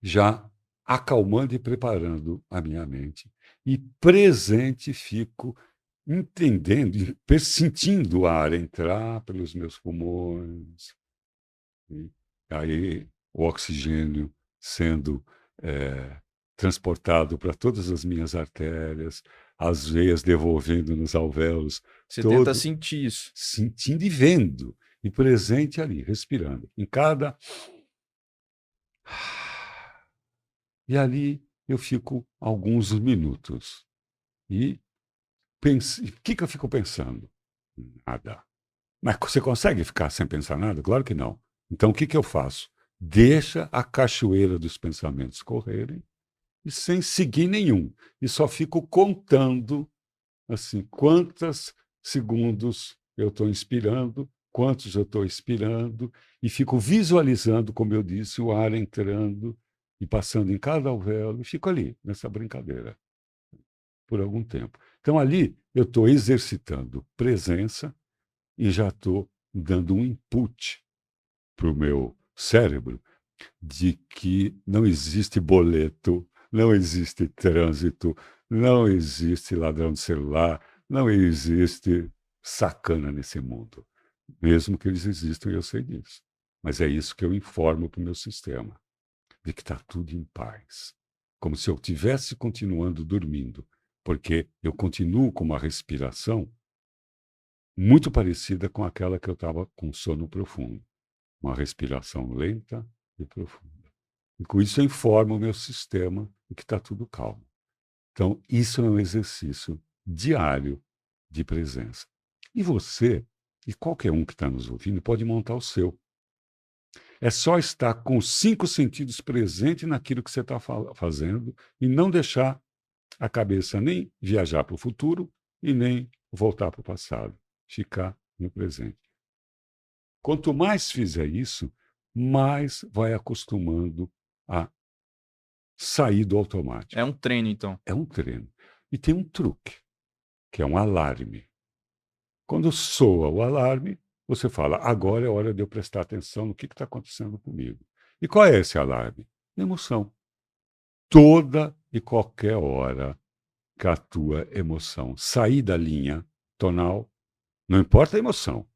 Speaker 1: já acalmando e preparando a minha mente. E presente fico entendendo, sentindo o ar entrar pelos meus pulmões, e aí o oxigênio sendo transportado para todas as minhas artérias, as veias devolvendo nos alvéolos,
Speaker 3: Você tenta
Speaker 1: todo
Speaker 3: sentir isso.
Speaker 1: sentindo e vendo, e presente ali, respirando. Em cada. E ali eu fico alguns minutos. E o que eu fico pensando? Nada. Mas você consegue ficar sem pensar nada? Claro que não. Então o que eu faço? Deixa a cachoeira dos pensamentos correrem e sem seguir nenhum. E só fico contando assim, quantos segundos eu estou inspirando, quantos eu estou expirando, e fico visualizando, como eu disse, o ar entrando e passando em cada alvéolo, e fico ali, nessa brincadeira, por algum tempo. Então, ali, eu estou exercitando presença e já estou dando um input para o meu cérebro de que não existe boleto, não existe trânsito, não existe ladrão de celular, não existe sacana nesse mundo. Mesmo que eles existam, eu sei disso. Mas é isso que eu informo para o meu sistema, de que está tudo em paz. Como se eu estivesse continuando dormindo, porque eu continuo com uma respiração muito parecida com aquela que eu estava com sono profundo. Uma respiração lenta e profunda. E com isso eu informo o meu sistema de que está tudo calmo. Então, isso é um exercício diário de presença. E você, e qualquer um que está nos ouvindo, pode montar o seu. É só estar com os 5 sentidos presentes naquilo que você está fazendo e não deixar a cabeça nem viajar para o futuro e nem voltar para o passado. Ficar no presente. Quanto mais fizer isso, mais vai acostumando a sair do automático.
Speaker 3: É um treino, então.
Speaker 1: É um treino. E tem um truque, que é um alarme. Quando soa o alarme, você fala, agora é hora de eu prestar atenção no que está acontecendo comigo. E qual é esse alarme? Emoção. Toda e qualquer hora que a tua emoção sair da linha tonal, não importa a emoção.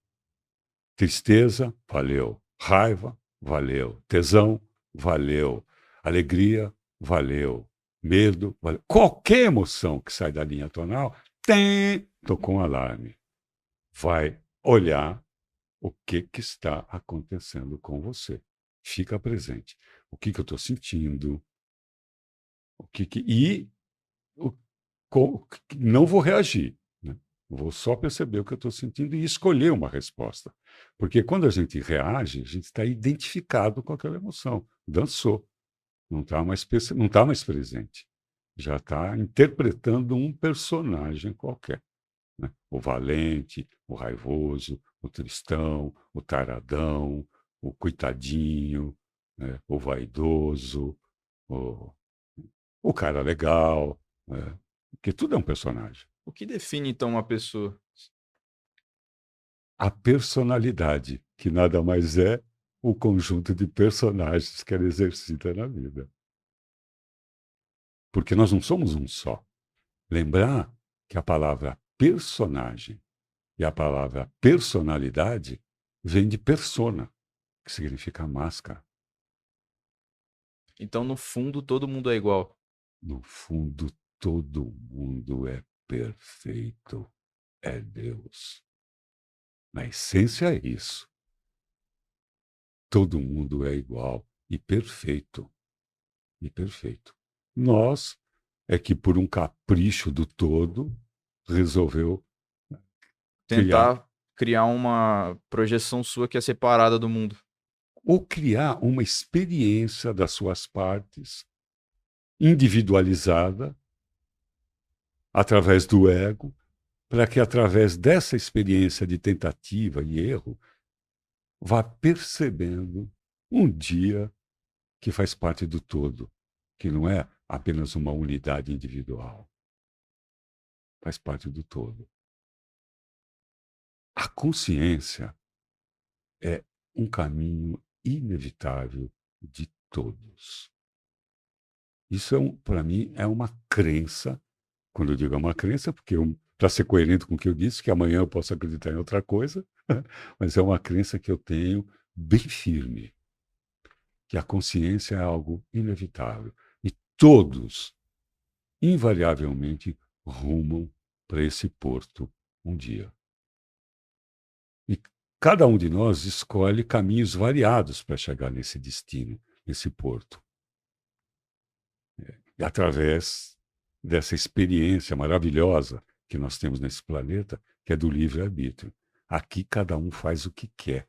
Speaker 1: Tristeza, valeu. Raiva, valeu. Tesão, valeu. Alegria, valeu. Medo, valeu. Qualquer emoção que sai da linha tonal, tocou um alarme. Vai olhar o que está acontecendo com você. Fica presente. O que eu estou sentindo? E não vou reagir. Né? Vou só perceber o que eu estou sentindo e escolher uma resposta. Porque quando a gente reage, a gente está identificado com aquela emoção. Dançou. Não está mais presente. Já está interpretando um personagem qualquer. Né? O valente, o raivoso, o tristão, o taradão, o coitadinho, né? O vaidoso, o cara legal. Né? Porque tudo é um personagem.
Speaker 3: O que define, então, uma pessoa?
Speaker 1: A personalidade, que nada mais é o conjunto de personagens que ela exercita na vida. Porque nós não somos um só. Lembrar que a palavra personagem e a palavra personalidade vem de persona, que significa máscara.
Speaker 3: Então, no fundo, todo mundo é igual.
Speaker 1: No fundo, todo mundo é perfeito. É Deus. Na essência é isso. Todo mundo é igual e perfeito. E perfeito. Nós é que, por um capricho do todo, resolveu criar
Speaker 3: Tentar criar uma projeção sua que é separada do mundo.
Speaker 1: ou criar uma experiência das suas partes individualizada através do ego, para que através dessa experiência de tentativa e erro vá percebendo um dia que faz parte do todo, que não é apenas uma unidade individual, faz parte do todo. A consciência é um caminho inevitável de todos. Isso para mim é uma crença. Quando eu digo é uma crença, porque para ser coerente com o que eu disse, que amanhã eu posso acreditar em outra coisa, mas é uma crença que eu tenho bem firme, que a consciência é algo inevitável. E todos, invariavelmente, rumam para esse porto um dia. E cada um de nós escolhe caminhos variados para chegar nesse destino, nesse porto. E através dessa experiência maravilhosa que nós temos nesse planeta, que é do livre-arbítrio. Aqui cada um faz o que quer.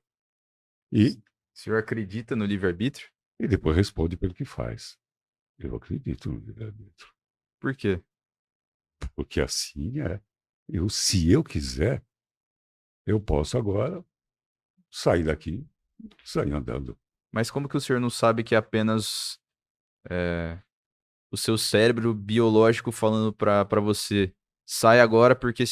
Speaker 1: E
Speaker 3: O senhor acredita no livre-arbítrio?
Speaker 1: depois responde pelo que faz. Eu acredito no livre-arbítrio.
Speaker 3: Por quê?
Speaker 1: Porque assim é. Se eu quiser, eu posso agora sair daqui, sair andando.
Speaker 3: Mas como que o senhor não sabe que é apenas o seu cérebro biológico falando pra você, sai agora porque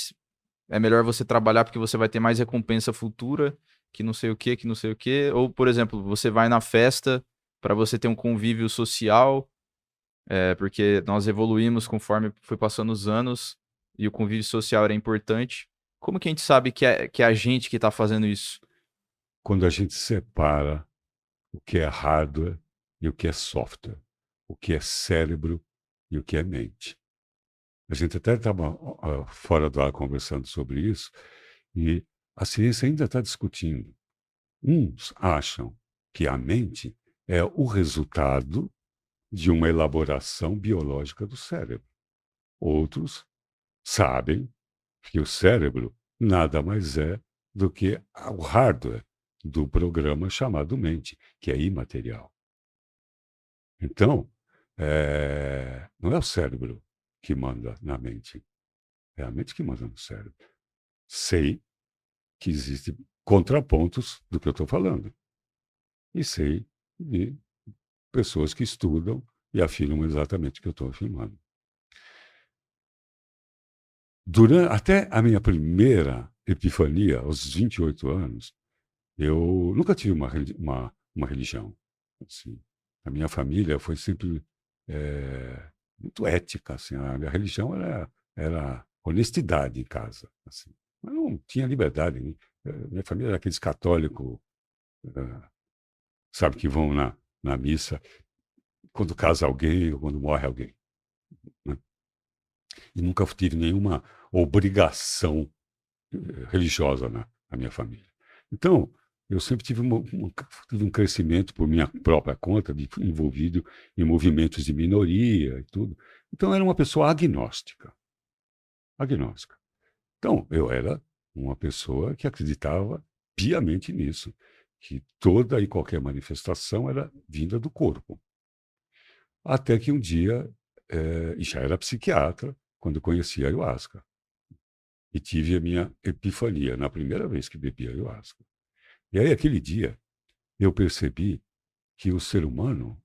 Speaker 3: é melhor você trabalhar porque você vai ter mais recompensa futura, que não sei o quê, que não sei o quê. Ou, por exemplo, você vai na festa para você ter um convívio social, porque nós evoluímos conforme foi passando os anos e o convívio social era importante. Como que a gente sabe que é a gente que está fazendo isso?
Speaker 1: Quando a gente separa o que é hardware e o que é software, o que é cérebro e o que é mente. A gente até estava fora do ar conversando sobre isso e a ciência ainda está discutindo. Uns acham que a mente é o resultado de uma elaboração biológica do cérebro. Outros sabem que o cérebro nada mais é do que o hardware do programa chamado mente, que é imaterial. Então, não é o cérebro que manda na mente, é a mente que manda no cérebro. Sei que existem contrapontos do que eu estou falando. E sei de pessoas que estudam e afirmam exatamente o que eu estou afirmando. Até a minha primeira epifania, aos 28 anos, eu nunca tive uma religião. Assim. A minha família foi sempre muito ética. Assim. A minha religião era honestidade em casa. Assim. Mas não tinha liberdade. Né? Minha família era aqueles católicos, sabe, que vão na missa quando casa alguém ou quando morre alguém. Né? E nunca tive nenhuma obrigação religiosa na minha família. Então, eu sempre tive um crescimento por minha própria conta, envolvido em movimentos de minoria e tudo. Então, era uma pessoa agnóstica. Agnóstica. Então, eu era uma pessoa que acreditava piamente nisso, que toda e qualquer manifestação era vinda do corpo. Até que um dia, e já era psiquiatra, quando conheci a ayahuasca. E tive a minha epifania, na primeira vez que bebi ayahuasca. E aí, aquele dia, eu percebi que o ser humano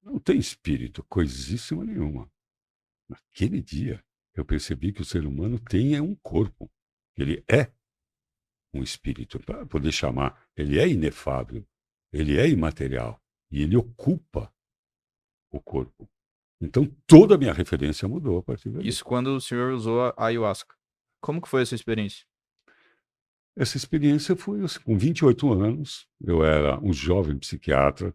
Speaker 1: não tem espírito, coisíssima nenhuma. Naquele dia, eu percebi que o ser humano tem um corpo. Ele é um espírito, para poder chamar. Ele é inefável, ele é imaterial e ele ocupa o corpo. Então, toda a minha referência mudou a partir daí.
Speaker 3: Isso quando o senhor usou a ayahuasca. Como que foi essa experiência?
Speaker 1: Essa experiência foi assim, com 28 anos, eu era um jovem psiquiatra,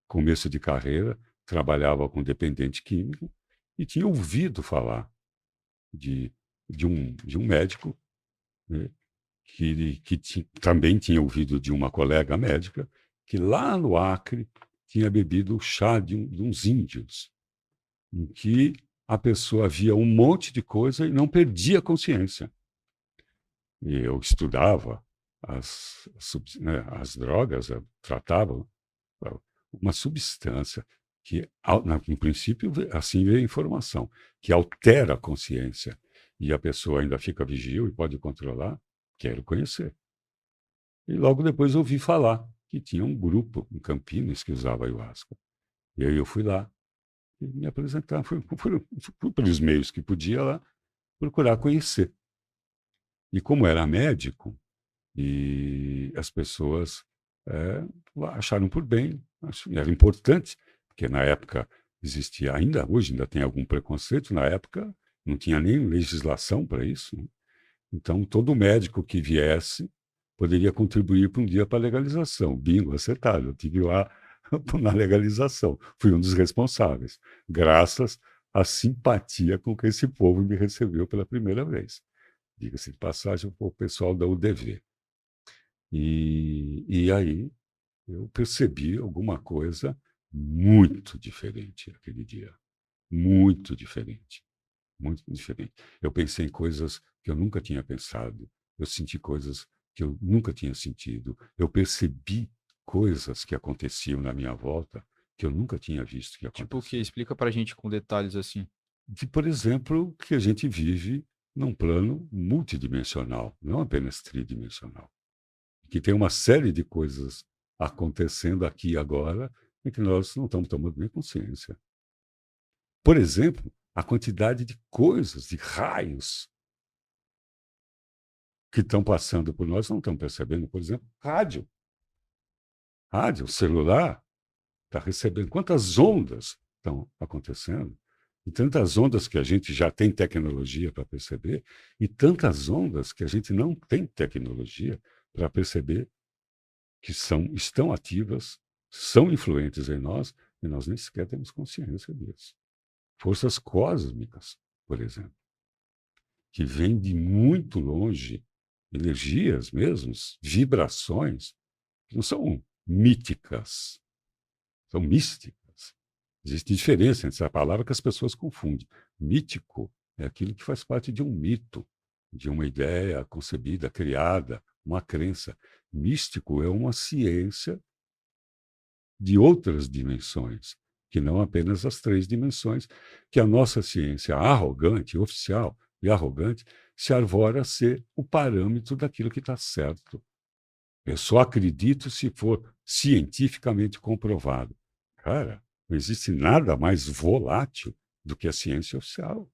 Speaker 1: começo de carreira, trabalhava com dependente químico, e tinha ouvido falar de, de um médico, né, que também tinha ouvido de uma colega médica, que lá no Acre tinha bebido o chá de uns índios, em que a pessoa via um monte de coisa e não perdia a consciência. E eu estudava as drogas, eu tratava uma substância que, em princípio, assim veio a informação, que altera a consciência e a pessoa ainda fica vigil e pode controlar, quero conhecer. E logo depois ouvi falar que tinha um grupo em Campinas que usava ayahuasca. E aí eu fui lá e me apresentar, fui pelos meios que podia lá procurar conhecer. E como era médico, e as pessoas é, acharam por bem, era importante, porque na época existia, ainda hoje ainda tem algum preconceito, na época não tinha nem legislação para isso, né? Então todo médico que viesse poderia contribuir para um dia para a legalização. Bingo, acertado, eu tive lá na legalização, fui um dos responsáveis, graças à simpatia com que esse povo me recebeu pela primeira vez. Diga-se de passagem, o pessoal da UDV. E aí eu percebi alguma coisa muito diferente aquele dia. Muito diferente. Muito diferente. Eu pensei em coisas que eu nunca tinha pensado. Eu senti coisas que eu nunca tinha sentido. Eu percebi coisas que aconteciam na minha volta que eu nunca tinha visto que
Speaker 3: Tipo o quê?
Speaker 1: aconteciam.
Speaker 3: Explica pra gente com detalhes assim.
Speaker 1: Por exemplo, que a gente vive num plano multidimensional, não apenas tridimensional, que tem uma série de coisas acontecendo aqui e agora em que nós não estamos tomando nem consciência. Por exemplo, a quantidade de coisas, de raios que estão passando por nós, não estamos percebendo. Por exemplo, rádio. Rádio, celular, está recebendo. Quantas ondas estão acontecendo? E tantas ondas que a gente já tem tecnologia para perceber, e tantas ondas que a gente não tem tecnologia para perceber que estão ativas, são influentes em nós, e nós nem sequer temos consciência disso. Forças cósmicas, por exemplo, que vêm de muito longe, energias mesmo, vibrações, que não são míticas, são místicas. Existe diferença entre essa palavra que as pessoas confundem. Mítico é aquilo que faz parte de um mito, de uma ideia concebida, criada, uma crença. Místico é uma ciência de outras dimensões, que não apenas as três dimensões, que a nossa ciência arrogante, oficial e arrogante, se arvora a ser o parâmetro daquilo que está certo. Eu só acredito se for cientificamente comprovado. Cara, não existe nada mais volátil do que a ciência oficial.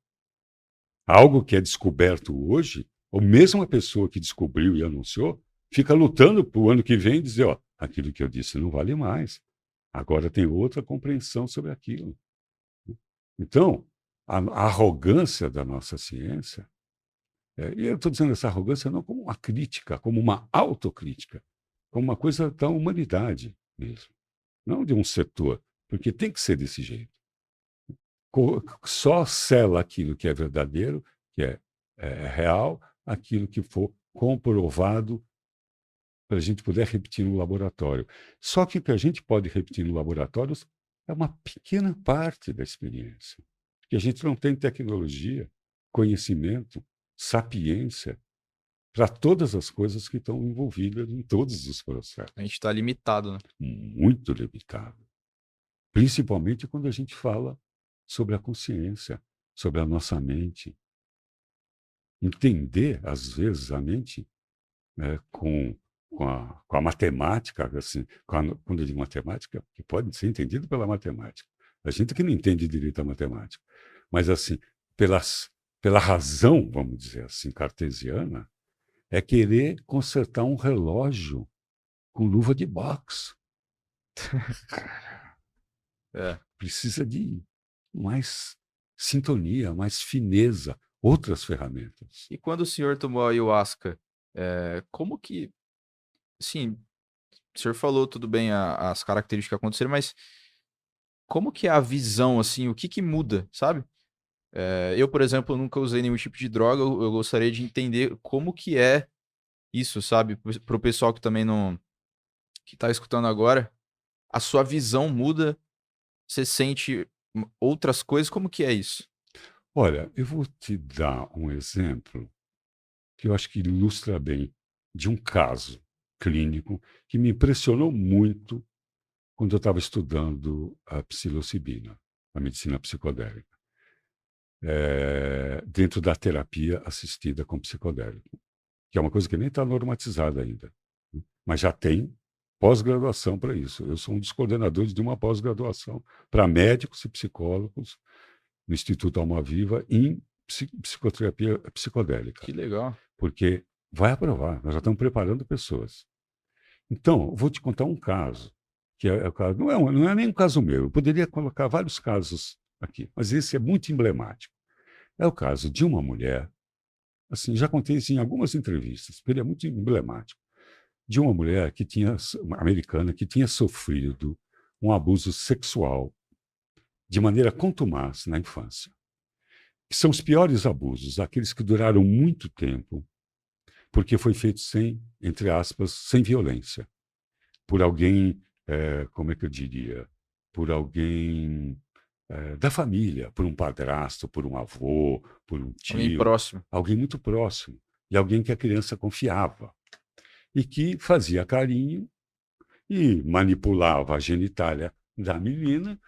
Speaker 1: Algo que é descoberto hoje, ou mesmo a pessoa que descobriu e anunciou, fica lutando para o ano que vem dizer, ó, aquilo que eu disse não vale mais. Agora tem outra compreensão sobre aquilo. Então, a arrogância da nossa ciência, e eu estou dizendo essa arrogância não como uma crítica, como uma autocrítica, como uma coisa da humanidade mesmo, não de um setor, porque tem que ser desse jeito. Só sela aquilo que é verdadeiro, que é real, aquilo que for comprovado para a gente poder repetir no laboratório. Só que o que a gente pode repetir no laboratório é uma pequena parte da experiência. Porque a gente não tem tecnologia, conhecimento, sapiência para todas as coisas que estão envolvidas em todos os processos.
Speaker 3: A gente tá limitado, né?
Speaker 1: Muito limitado. Principalmente quando a gente fala sobre a consciência, sobre a nossa mente. Entender, às vezes, a mente com a matemática, assim, quando eu digo matemática, que pode ser entendido pela matemática. A gente que não entende direito a matemática. Mas, assim, pela razão, vamos dizer assim, cartesiana, é querer consertar um relógio com luva de boxe.
Speaker 3: É.
Speaker 1: Precisa de mais sintonia, mais fineza, outras ferramentas.
Speaker 3: E quando o senhor tomou a ayahuasca, como que, assim, o senhor falou tudo bem as características que aconteceram, mas como que é a visão, assim, o que que muda, sabe? Eu, por exemplo, nunca usei nenhum tipo de droga, eu gostaria de entender como que é isso, sabe? Pro pessoal que também não, que tá escutando agora, a sua visão muda, você sente outras coisas, como que é isso?
Speaker 1: Olha, eu vou te dar um exemplo que eu acho que ilustra bem de um caso clínico que me impressionou muito quando eu estava estudando a psilocibina, a medicina psicodélica, dentro da terapia assistida com psicodélico, que é uma coisa que nem está normatizada ainda, né? Mas já tem pós-graduação para isso. Eu sou um dos coordenadores de uma pós-graduação para médicos e psicólogos no Instituto Alma Viva em psicoterapia psicodélica,
Speaker 3: Que legal.
Speaker 1: porque vai aprovar, nós já estamos preparando pessoas. Então, eu vou te contar um caso, que é o caso, não é nem um caso meu, eu poderia colocar vários casos aqui, mas esse é muito emblemático. É o caso de uma mulher, assim, já contei isso em algumas entrevistas, porque ele é muito emblemático, de uma mulher uma americana, que tinha sofrido um abuso sexual de maneira contumaz na infância. Que são os piores abusos, aqueles que duraram muito tempo, porque foi feito sem, entre aspas, sem violência, por alguém, como é que eu diria, por alguém da família, por um padrasto, por um avô, por um
Speaker 3: Alguém
Speaker 1: tio,
Speaker 3: próximo.
Speaker 1: alguém muito próximo, e alguém que a criança confiava, e que fazia carinho e manipulava a genitália da menina,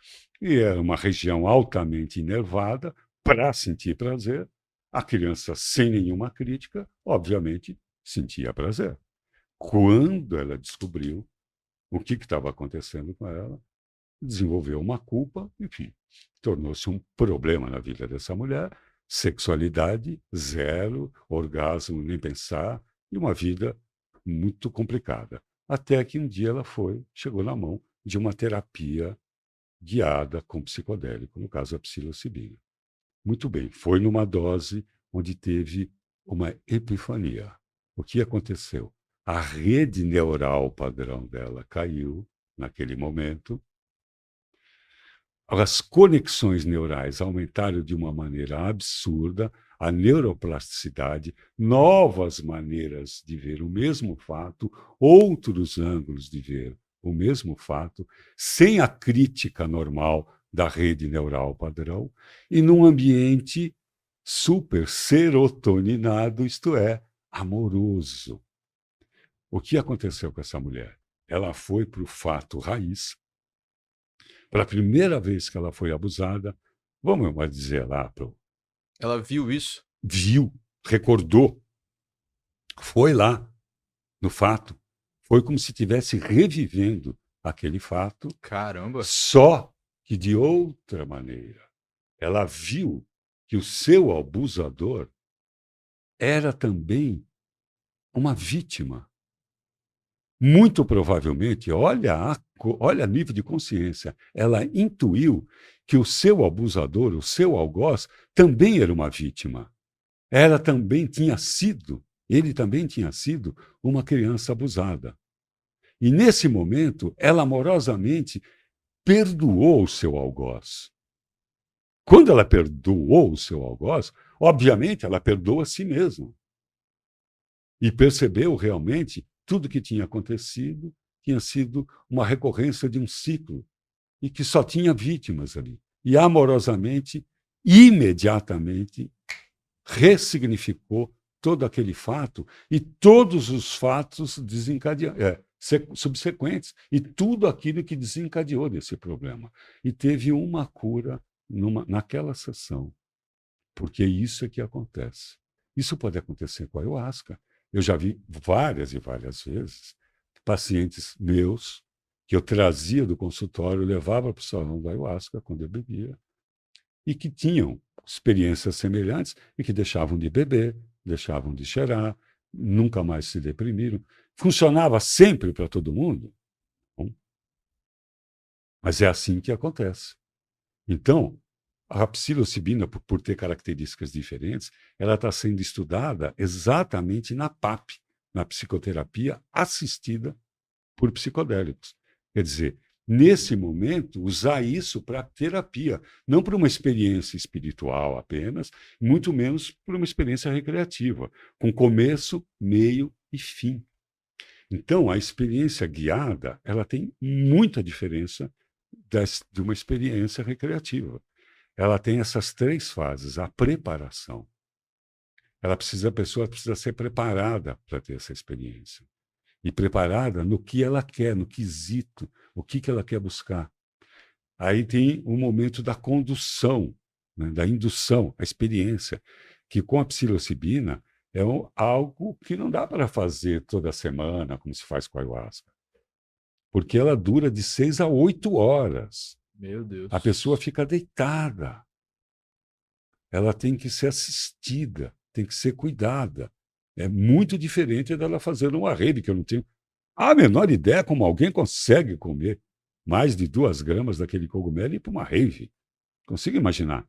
Speaker 1: e era uma região altamente inervada para sentir prazer. A criança, sem nenhuma crítica, obviamente, sentia prazer. Quando ela descobriu o que estava acontecendo com ela, desenvolveu uma culpa, enfim, tornou-se um problema na vida dessa mulher, sexualidade zero, orgasmo nem pensar, e uma vida muito complicada. Até que um dia ela chegou na mão de uma terapia guiada com psicodélico, no caso a psilocibina. Muito bem, foi numa dose onde teve uma epifania. O que aconteceu? A rede neural padrão dela caiu naquele momento, as conexões neurais aumentaram de uma maneira absurda, a neuroplasticidade, novas maneiras de ver o mesmo fato, outros ângulos de ver o mesmo fato, sem a crítica normal da rede neural padrão, e num ambiente super serotoninado, isto é, amoroso. O que aconteceu com essa mulher? Ela foi para o fato raiz. Pela primeira vez que ela foi abusada, vamos mais dizer lá,
Speaker 3: Ela viu isso?
Speaker 1: viu, recordou, foi lá no fato, foi como se estivesse revivendo aquele fato,
Speaker 3: Caramba.
Speaker 1: só que de outra maneira. Ela viu que o seu abusador era também uma vítima. Muito provavelmente, olha nível de consciência, ela intuiu que o seu abusador, o seu algoz, também era uma vítima. Ele também tinha sido uma criança abusada. E nesse momento, ela amorosamente perdoou o seu algoz. Quando ela perdoou o seu algoz, obviamente ela perdoa a si mesma. E percebeu realmente tudo que tinha acontecido tinha sido uma recorrência de um ciclo e que só tinha vítimas ali. E amorosamente, imediatamente, ressignificou todo aquele fato e todos os fatos subsequentes e tudo aquilo que desencadeou desse problema. E teve uma cura naquela sessão, porque isso é que acontece. Isso pode acontecer com a ayahuasca. Eu já vi várias e várias vezes pacientes meus que eu trazia do consultório, levava para o salão da ayahuasca quando eu bebia, e que tinham experiências semelhantes e que deixavam de beber, deixavam de cheirar, nunca mais se deprimiram. Funcionava sempre para todo mundo? Bom, mas é assim que acontece. Então, a psilocibina, por ter características diferentes, ela está sendo estudada exatamente na PAP, na psicoterapia assistida por psicodélicos. Quer dizer, nesse momento, usar isso para terapia, não para uma experiência espiritual apenas, muito menos para uma experiência recreativa, com começo, meio e fim. Então, a experiência guiada, ela tem muita diferença de uma experiência recreativa. Ela tem essas 3 fases: a preparação. A pessoa precisa ser preparada para ter essa experiência. E preparada no que ela quer, no quesito, o que ela quer buscar. Aí tem o momento da condução, né, da indução, a experiência, que com a psilocibina é algo que não dá para fazer toda semana, como se faz com a ayahuasca. Porque ela dura de 6 a 8 horas.
Speaker 3: Meu Deus.
Speaker 1: A pessoa fica deitada. Ela tem que ser assistida, tem que ser cuidada. É muito diferente dela fazer uma rave, que eu não tenho a menor ideia como alguém consegue comer mais de 2 gramas daquele cogumelo e ir para uma rave. Consigo imaginar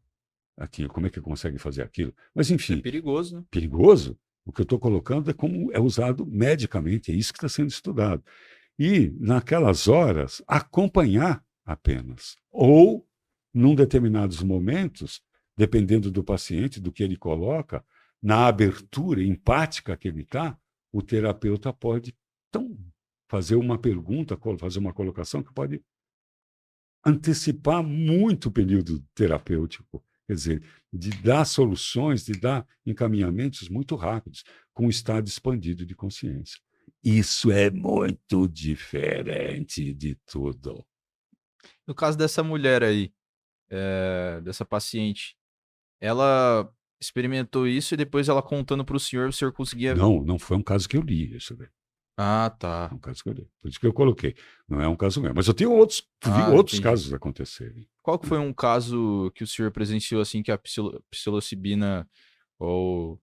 Speaker 1: aquilo, como é que consegue fazer aquilo. Mas,
Speaker 3: É
Speaker 1: enfim,
Speaker 3: perigoso, né?
Speaker 1: perigoso. O que eu estou colocando é como é usado medicamente, é isso que está sendo estudado. E, naquelas horas, acompanhar apenas. Ou, num determinados momentos, dependendo do paciente, do que ele coloca, na abertura empática que ele está, o terapeuta pode fazer uma pergunta, fazer uma colocação que pode antecipar muito o período terapêutico. Quer dizer, de dar soluções, de dar encaminhamentos muito rápidos, com o estado expandido de consciência. Isso é muito diferente de tudo.
Speaker 3: No caso dessa mulher aí, dessa paciente, ela experimentou isso e depois ela contando para o senhor conseguia...
Speaker 1: Não foi um caso que eu li, isso daí.
Speaker 3: Ah,
Speaker 1: É
Speaker 3: tá.
Speaker 1: um caso que eu li. Por isso que eu coloquei. Não é um caso meu. Mas eu tenho vi outros
Speaker 3: Entendi.
Speaker 1: casos acontecerem.
Speaker 3: Qual que foi um caso que o senhor presenciou, assim, que a psilocibina, ou...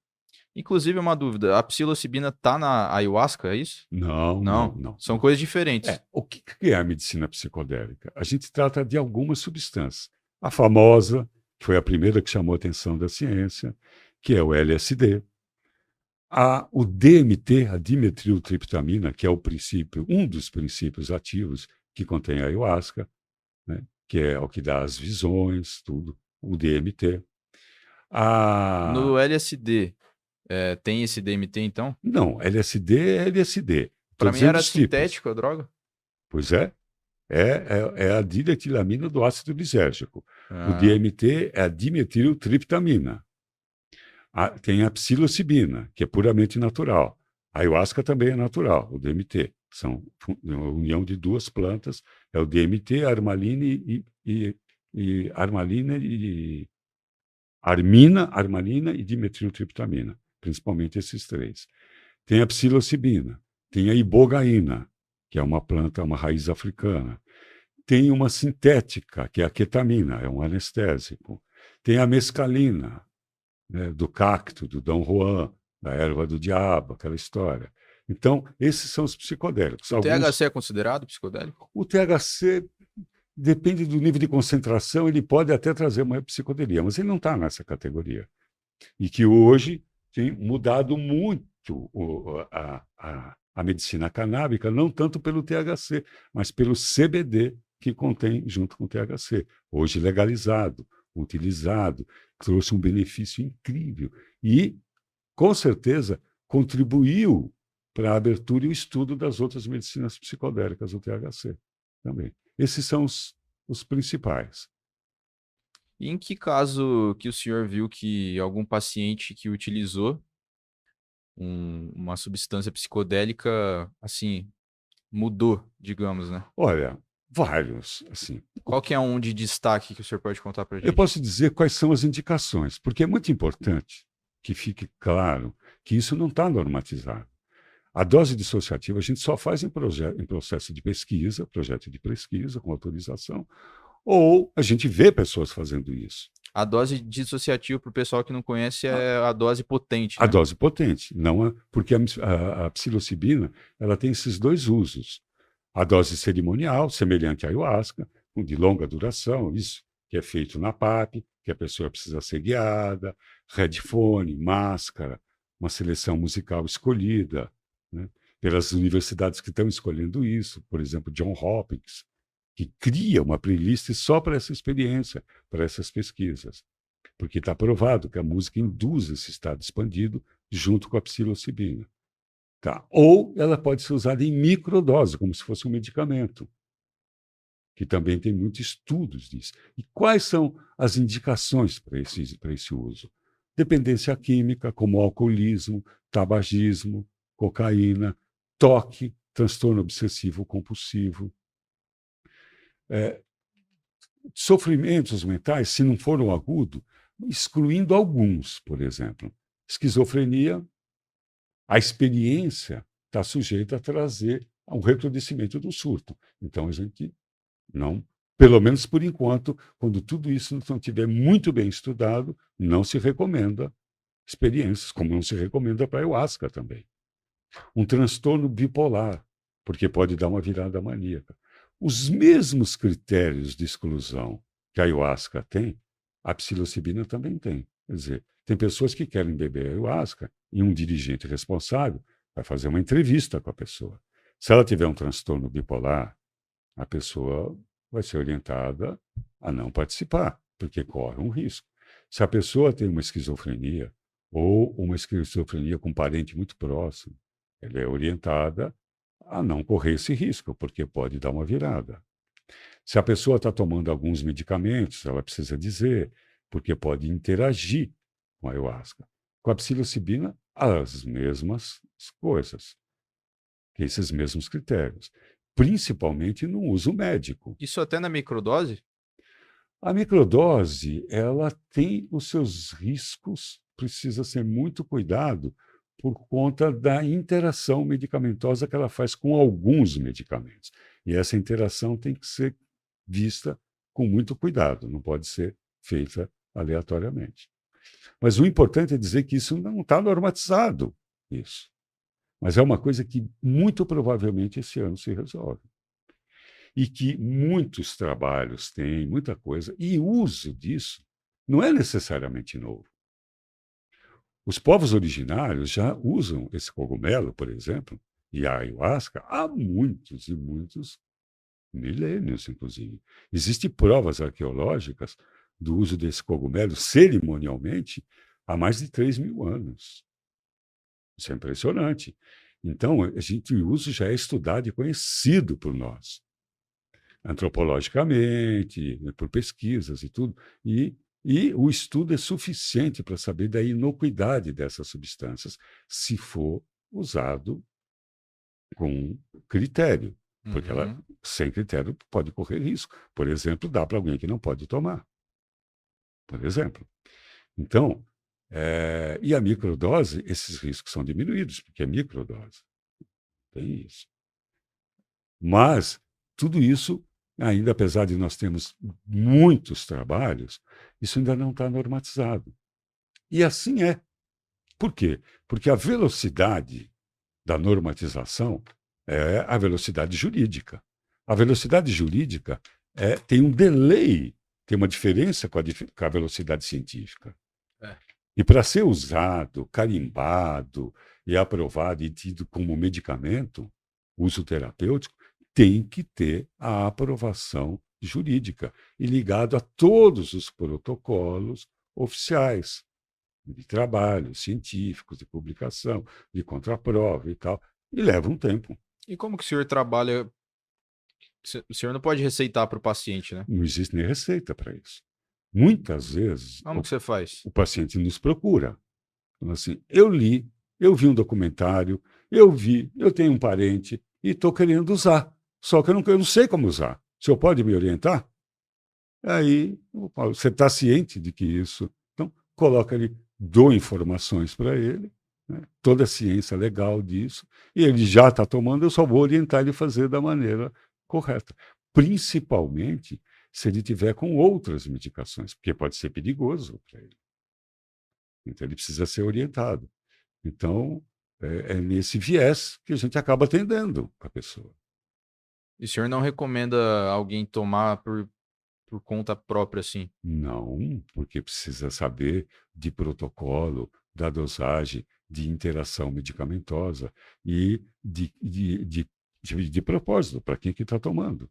Speaker 3: Inclusive, uma dúvida, a psilocibina tá na ayahuasca, é isso?
Speaker 1: Não.
Speaker 3: São coisas diferentes.
Speaker 1: O que é a medicina psicodélica? A gente trata de algumas substâncias. A famosa, que foi a primeira que chamou a atenção da ciência, que é o LSD. O DMT, a dimetiltriptamina, que é um dos princípios ativos que contém a ayahuasca, né, que é o que dá as visões, tudo, o DMT.
Speaker 3: No LSD, tem esse DMT, então?
Speaker 1: Não, LSD é LSD.
Speaker 3: Para mim era
Speaker 1: os tipos.
Speaker 3: sintético a droga.
Speaker 1: Pois é. É a diretilamina do ácido lisérgico. O
Speaker 3: Ah,
Speaker 1: DMT é a dimetiltriptamina. Tem a psilocibina, que é puramente natural. A ayahuasca também é natural, o DMT. São a união de 2 plantas, é o DMT, armalina e dimetiltriptamina, principalmente esses 3. Tem a psilocibina, tem a ibogaína, que é uma planta, uma raiz africana. Tem uma sintética, que é a ketamina, é um anestésico. Tem a mescalina, né, do cacto, do Dom Juan, da erva do diabo, aquela história. Então, esses são os psicodélicos.
Speaker 3: o THC é considerado psicodélico?
Speaker 1: O THC depende do nível de concentração, ele pode até trazer uma psicodelia, mas ele não está nessa categoria. E que hoje tem mudado muito a medicina canábica, não tanto pelo THC, mas pelo CBD que contém junto com o THC. Hoje legalizado, utilizado, trouxe um benefício incrível e, com certeza, contribuiu para a abertura e o estudo das outras medicinas psicodélicas, o THC também. Esses são os principais.
Speaker 3: E em que caso que o senhor viu que algum paciente que utilizou uma substância psicodélica, assim, mudou, digamos, né?
Speaker 1: Olha, vários, assim.
Speaker 3: Qual que é um de destaque que o senhor pode contar para a gente?
Speaker 1: Eu posso dizer quais são as indicações, porque é muito importante que fique claro que isso não está normatizado. A dose dissociativa a gente só faz em processo de pesquisa, projeto de pesquisa com autorização, ou a gente vê pessoas fazendo isso.
Speaker 3: A dose dissociativa, para o pessoal que não conhece, é a dose potente,
Speaker 1: A
Speaker 3: né?
Speaker 1: dose potente, não porque a psilocibina ela tem esses 2 usos. A dose cerimonial, semelhante à ayahuasca, de longa duração, isso que é feito na PAP, que a pessoa precisa ser guiada, headphone, máscara, uma seleção musical escolhida, né, pelas universidades que estão escolhendo isso, por exemplo, John Hopkins, que cria uma playlist só para essa experiência, para essas pesquisas. Porque está provado que a música induz esse estado expandido junto com a psilocibina. Tá? Ou ela pode ser usada em microdose, como se fosse um medicamento, que também tem muitos estudos disso. E quais são as indicações para esse uso? Dependência química, como alcoolismo, tabagismo, cocaína, toque, transtorno obsessivo compulsivo. Sofrimentos mentais, se não foram agudos, excluindo alguns, por exemplo. Esquizofrenia, a experiência está sujeita a trazer um recrudescimento do surto. Então, a gente não, pelo menos por enquanto, quando tudo isso não estiver muito bem estudado, não se recomenda experiências, como não se recomenda para a ayahuasca também. Um transtorno bipolar, porque pode dar uma virada maníaca. Os mesmos critérios de exclusão que a ayahuasca tem, a psilocibina também tem. Quer dizer, tem pessoas que querem beber ayahuasca e um dirigente responsável vai fazer uma entrevista com a pessoa. Se ela tiver um transtorno bipolar, a pessoa vai ser orientada a não participar, porque corre um risco. Se a pessoa tem uma esquizofrenia ou uma esquizofrenia com um parente muito próximo, ela é orientada a não correr esse risco, porque pode dar uma virada. Se a pessoa está tomando alguns medicamentos, ela precisa dizer, porque pode interagir com a ayahuasca. Com a psilocibina, as mesmas coisas, esses mesmos critérios, principalmente no uso médico.
Speaker 3: Isso até na microdose?
Speaker 1: A microdose, ela tem os seus riscos, precisa ser muito cuidado por conta da interação medicamentosa que ela faz com alguns medicamentos. E essa interação tem que ser vista com muito cuidado, não pode ser feita aleatoriamente. Mas o importante é dizer que isso não está normatizado, isso. Mas é uma coisa que muito provavelmente esse ano se resolve. E que muitos trabalhos têm, muita coisa, e o uso disso não é necessariamente novo. Os povos originários já usam esse cogumelo, por exemplo, e a ayahuasca há muitos e muitos milênios, inclusive. Existem provas arqueológicas do uso desse cogumelo cerimonialmente há mais de 3.000 anos. Isso é impressionante. Então, o uso já é estudado e conhecido por nós, antropologicamente, por pesquisas e tudo. E o estudo é suficiente para saber da inocuidade dessas substâncias, se for usado com critério. Porque ela, sem critério, pode correr risco. Por exemplo, dá para alguém que não pode tomar. Por exemplo. Então, e a microdose, esses riscos são diminuídos, porque é microdose. Tem isso. Mas, tudo isso, ainda apesar de nós termos muitos trabalhos, isso ainda não está normatizado. E assim é. Por quê? Porque a velocidade da normatização é a velocidade jurídica. A velocidade jurídica tem um delay, tem uma diferença com a velocidade científica. E para ser usado, carimbado e aprovado e tido como medicamento, uso terapêutico, tem que ter a aprovação jurídica e ligado a todos os protocolos oficiais de trabalho, científicos, de publicação, de contraprova e tal. E leva um tempo.
Speaker 3: E como que o senhor trabalha? O senhor não pode receitar para o paciente, né?
Speaker 1: Não existe nem receita para isso. Muitas vezes
Speaker 3: Como que você faz?
Speaker 1: o paciente nos procura. Fala assim, eu li, eu vi um documentário, eu tenho um parente e estou querendo usar. Só que eu não sei como usar. O senhor pode me orientar? Aí, você está ciente de que isso... Então, coloca ali, dou informações para ele, né, toda a ciência legal disso, e ele já está tomando, eu só vou orientar ele a fazer da maneira correta. Principalmente se ele tiver com outras medicações, porque pode ser perigoso para ele. Então, ele precisa ser orientado. Então, é nesse viés que a gente acaba atendendo a pessoa.
Speaker 3: E o senhor não recomenda alguém tomar por conta própria, assim?
Speaker 1: Não, porque precisa saber de protocolo, da dosagem, de interação medicamentosa e de propósito, para quem que está tomando.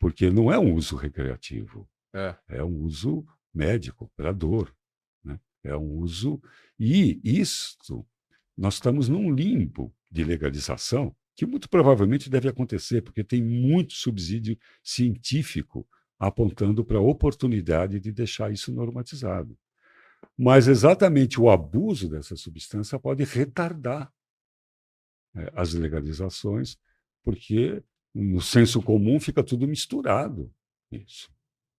Speaker 1: porque não é um uso recreativo,
Speaker 3: É.
Speaker 1: é um uso médico, para dor, né? É um uso. E isso, nós estamos num limbo de legalização que muito provavelmente deve acontecer, porque tem muito subsídio científico apontando para a oportunidade de deixar isso normatizado. Mas exatamente o abuso dessa substância pode retardar as legalizações, porque no senso comum fica tudo misturado. Isso.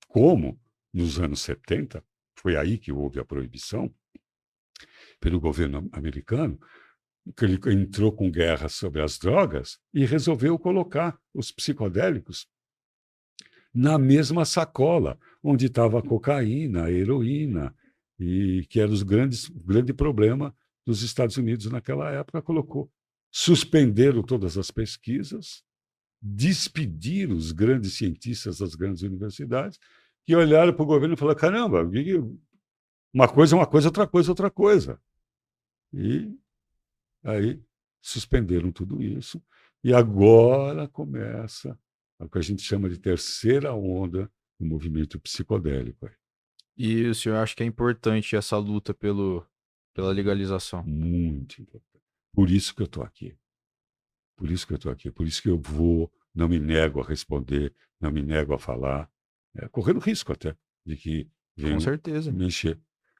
Speaker 1: Como nos anos 70, foi aí que houve a proibição pelo governo americano, que ele entrou com guerra sobre as drogas e resolveu colocar os psicodélicos na mesma sacola, onde estava a cocaína, a heroína, e que era o grande problema dos Estados Unidos naquela época, suspenderam todas as pesquisas, despediram os grandes cientistas das grandes universidades, e olharam para o governo e falaram, caramba, uma coisa é uma coisa, outra coisa. E aí suspenderam tudo isso, e agora começa o que a gente chama de terceira onda do movimento psicodélico.
Speaker 3: E o senhor acha que é importante essa luta pela legalização?
Speaker 1: Muito importante. Por isso que eu estou aqui. Por isso que eu estou aqui. Por isso que eu não me nego a responder, não me nego a falar, correndo risco até de que
Speaker 3: Com
Speaker 1: venham
Speaker 3: certeza.
Speaker 1: me encher.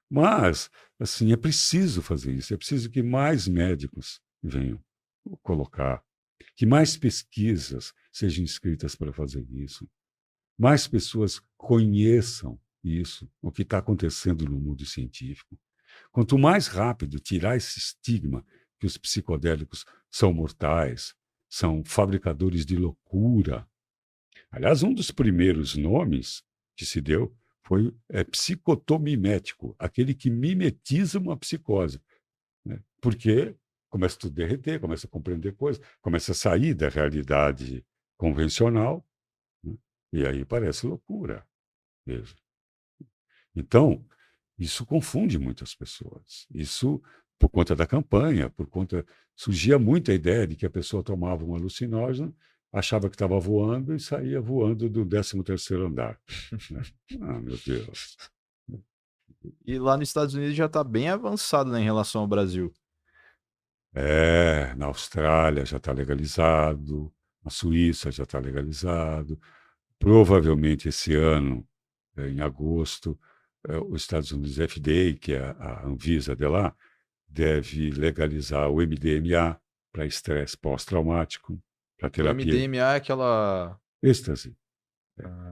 Speaker 1: Mas, assim, é preciso fazer isso. É preciso que mais médicos venham colocar, que mais pesquisas sejam escritas para fazer isso, mais pessoas conheçam isso, o que está acontecendo no mundo científico. Quanto mais rápido tirar esse estigma que os psicodélicos são mortais, são fabricadores de loucura. Aliás, um dos primeiros nomes que se deu foi psicotomimético, aquele que mimetiza uma psicose, né? Porque começa tudo a derreter, começa a compreender coisas, começa a sair da realidade convencional, né? E aí parece loucura. Veja. Então, isso confunde muitas pessoas. Isso, por conta da campanha, surgia muito a ideia de que a pessoa tomava um alucinógeno, achava que estava voando e saía voando do 13º andar. Né? Ah, meu Deus.
Speaker 3: E lá nos Estados Unidos já está bem avançado, né, em relação ao Brasil.
Speaker 1: Na Austrália já está legalizado, na Suíça já está legalizado. Provavelmente esse ano, em agosto, os Estados Unidos FDA, que é a Anvisa de lá, deve legalizar o MDMA para estresse pós-traumático, para
Speaker 3: O
Speaker 1: terapia
Speaker 3: MDMA é aquela.
Speaker 1: êxtase.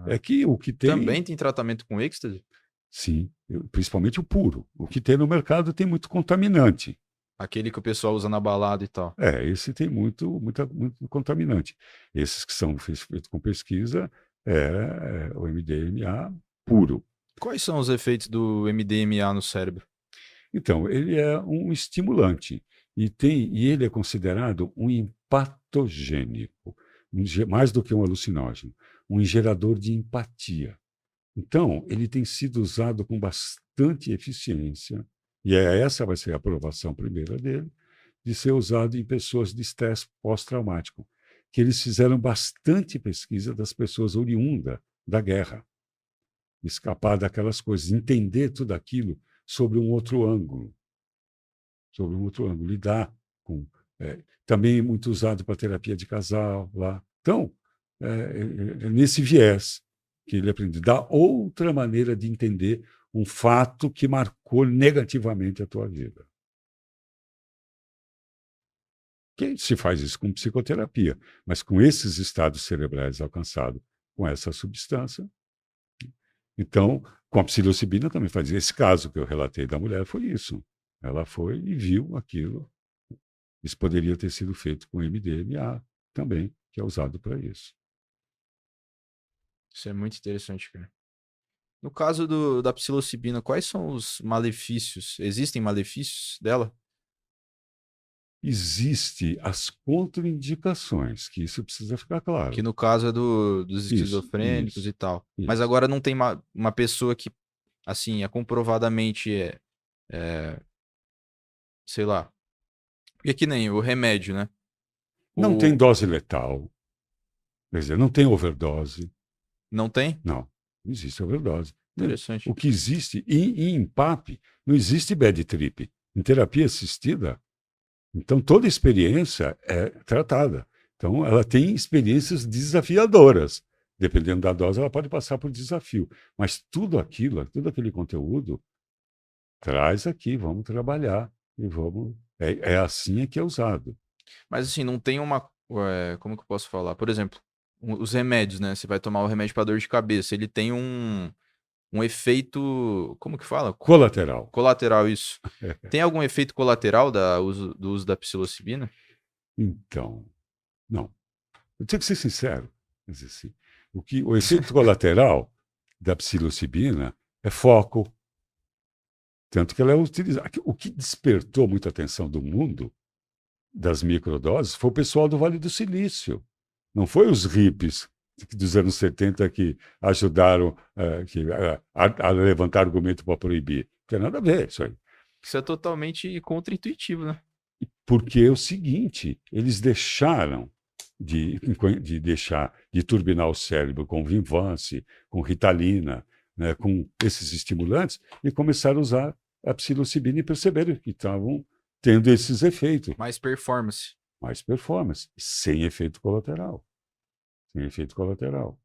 Speaker 1: É que o que tem,
Speaker 3: Também tem tratamento com êxtase?
Speaker 1: sim, principalmente o puro. O que tem no mercado tem muito contaminante.
Speaker 3: Aquele que o pessoal usa na balada e tal.
Speaker 1: Esse tem muito contaminante. Esses que são feitos com pesquisa é o MDMA puro.
Speaker 3: Quais são os efeitos do MDMA no cérebro?
Speaker 1: Então, ele é um estimulante e ele é considerado um empatogênico, mais do que um alucinógeno, um gerador de empatia. Então, ele tem sido usado com bastante eficiência, e essa vai ser a aprovação primeira dele, de ser usado em pessoas de estresse pós-traumático, que eles fizeram bastante pesquisa das pessoas oriundas da guerra, escapar daquelas coisas, entender tudo aquilo sobre um outro ângulo, lidar com... também muito usado para terapia de casal lá. Então, nesse viés que ele aprende, da outra maneira de entender um fato que marcou negativamente a tua vida. Que se faz isso com psicoterapia, mas com esses estados cerebrais alcançados com essa substância. Então, com a psilocibina também faz. Esse caso que eu relatei da mulher foi isso. Ela foi e viu aquilo. Isso poderia ter sido feito com MDMA também, que é usado para isso.
Speaker 3: Isso é muito interessante, cara. No caso da psilocibina, quais são os malefícios? Existem malefícios dela?
Speaker 1: Existem as contraindicações, que isso precisa ficar claro.
Speaker 3: Que no caso é dos esquizofrênicos e tal. Mas agora não tem uma pessoa que, assim, comprovadamente sei lá. Porque que nem o remédio, né?
Speaker 1: Não tem dose letal. Quer dizer, não tem overdose.
Speaker 3: Não tem?
Speaker 1: Não, não existe overdose.
Speaker 3: Interessante.
Speaker 1: O que existe em PAP, não existe bad trip. Em terapia assistida, então toda experiência é tratada. Então ela tem experiências desafiadoras. Dependendo da dose, ela pode passar por desafio. Mas tudo aquilo, todo aquele conteúdo, traz aqui, vamos trabalhar e vamos. É assim que é usado.
Speaker 3: Mas assim, não tem uma. Como que eu posso falar? Por exemplo, os remédios, né? Você vai tomar o remédio para dor de cabeça. Ele tem um efeito. Como que fala?
Speaker 1: Colateral.
Speaker 3: Colateral, isso. Tem algum efeito colateral do uso da psilocibina?
Speaker 1: Então, não. Eu tenho que ser sincero. Quer dizer, assim, o efeito colateral da psilocibina é foco. Tanto que ela é utilizada. O que despertou muita atenção do mundo das microdoses foi o pessoal do Vale do Silício. Não foi os hippies dos anos 70 que ajudaram a levantar argumento para proibir. Não tem nada a ver isso aí.
Speaker 3: Isso é totalmente contra-intuitivo, né?
Speaker 1: Porque é o seguinte, eles deixaram de turbinar o cérebro com Vinvance, com Ritalina, né, com esses estimulantes, e começaram a usar a psilocibina e perceberam que estavam tendo esses efeitos.
Speaker 3: Mais performance.
Speaker 1: Mais performance, sem efeito colateral. Sem efeito colateral.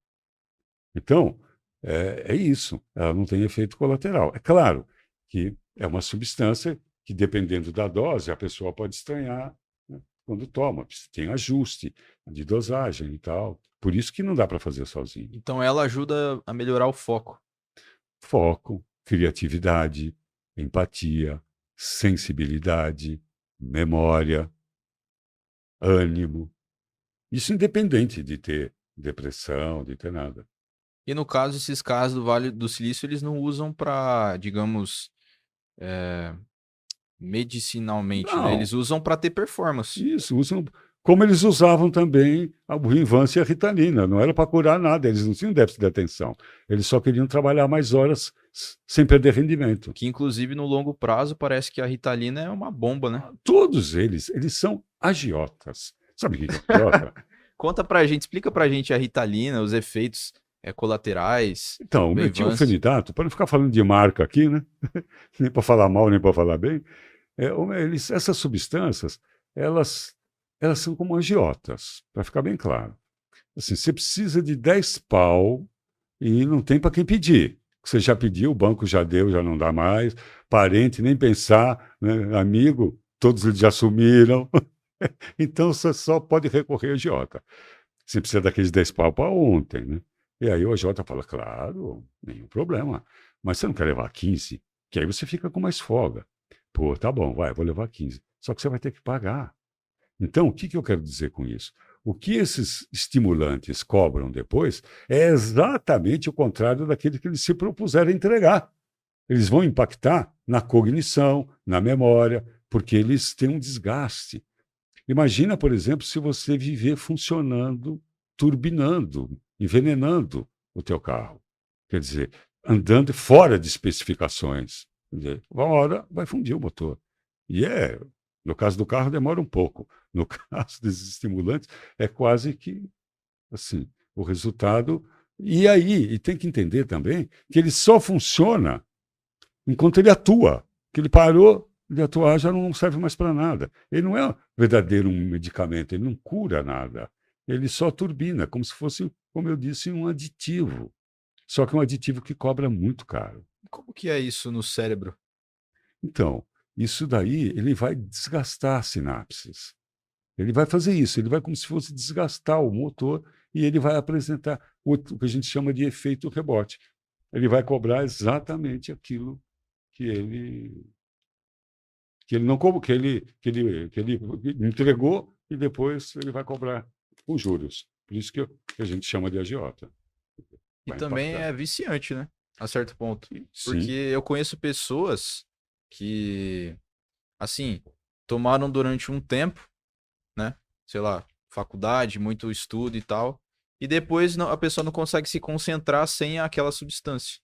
Speaker 1: Então, é isso. Ela não tem efeito colateral. É claro que é uma substância que, dependendo da dose, a pessoa pode estranhar, né, quando toma. Tem ajuste de dosagem e tal. Por isso que não dá para fazer sozinho.
Speaker 3: Então ela ajuda a melhorar o foco.
Speaker 1: Foco, criatividade, empatia, sensibilidade, memória, ânimo. Isso independente de ter depressão, de ter nada.
Speaker 3: E no caso, esses casos do Vale do Silício, eles não usam para, digamos, medicinalmente, né?
Speaker 1: Não,
Speaker 3: Eles usam para ter performance.
Speaker 1: isso, usam como eles usavam também a Vinvance e a Ritalina. Não era para curar nada, eles não tinham déficit de atenção. Eles só queriam trabalhar mais horas sem perder rendimento.
Speaker 3: Que, inclusive, no longo prazo, parece que a Ritalina é uma bomba, né?
Speaker 1: Todos eles são agiotas. Sabe o que é agiota?
Speaker 3: Conta pra gente, explica pra gente a Ritalina, os efeitos colaterais.
Speaker 1: Então, o metilfenidato, para não ficar falando de marca aqui, né? Nem para falar mal, nem para falar bem, essas substâncias, elas são como agiotas, para ficar bem claro. Assim, você precisa de 10 pau e não tem para quem pedir. Você já pediu, o banco já deu, já não dá mais. Parente, nem pensar, né? Amigo, todos eles já sumiram. Então, você só pode recorrer a agiota. Você precisa daqueles 10 pau para ontem, né? E aí o agiota fala, claro, nenhum problema. Mas você não quer levar 15? Que aí você fica com mais folga. Pô, tá bom, vou levar 15. Só que você vai ter que pagar. Então, o que eu quero dizer com isso? O que esses estimulantes cobram depois é exatamente o contrário daquele que eles se propuseram a entregar. Eles vão impactar na cognição, na memória, porque eles têm um desgaste. Imagina, por exemplo, se você viver funcionando, turbinando, envenenando o teu carro. Quer dizer, andando fora de especificações. Quer dizer, uma hora vai fundir o motor. No caso do carro, demora um pouco. No caso desses estimulantes, é quase que assim, o resultado. E tem que entender também que ele só funciona enquanto ele atua. Que ele parou de atuar, já não serve mais para nada. Ele não é verdadeiro um medicamento, ele não cura nada. Ele só turbina, como se fosse, como eu disse, um aditivo. Só que um aditivo que cobra muito caro.
Speaker 3: Como que é isso no cérebro?
Speaker 1: Então, isso daí, ele vai desgastar as sinapses. Ele vai fazer isso, ele vai como se fosse desgastar o motor e ele vai apresentar o que a gente chama de efeito rebote. Ele vai cobrar exatamente aquilo que ele não que ele entregou e depois ele vai cobrar com juros. Por isso que a gente chama de agiota.
Speaker 3: E
Speaker 1: Vai
Speaker 3: também
Speaker 1: impactar.
Speaker 3: é viciante, né? A certo ponto.
Speaker 1: Sim.
Speaker 3: Porque eu conheço pessoas que, assim, tomaram durante um tempo, né? Sei lá, faculdade, muito estudo e tal. E depois a pessoa não consegue se concentrar sem aquela substância.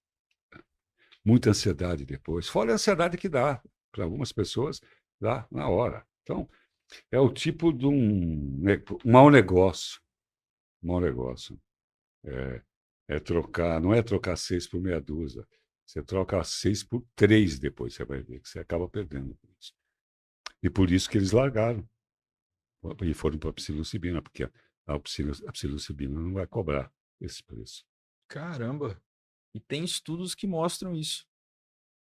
Speaker 1: Muita ansiedade depois. Fora a ansiedade que dá para algumas pessoas, dá na hora. Então, é o tipo de um mau negócio. Mau negócio. Não é trocar 6 por meia dúzia. Você troca 6 por 3 depois, você vai ver que você acaba perdendo por isso. E por isso que eles largaram e foram para a psilocibina, porque a psilocibina não vai cobrar esse preço.
Speaker 3: Caramba. E tem estudos que mostram isso.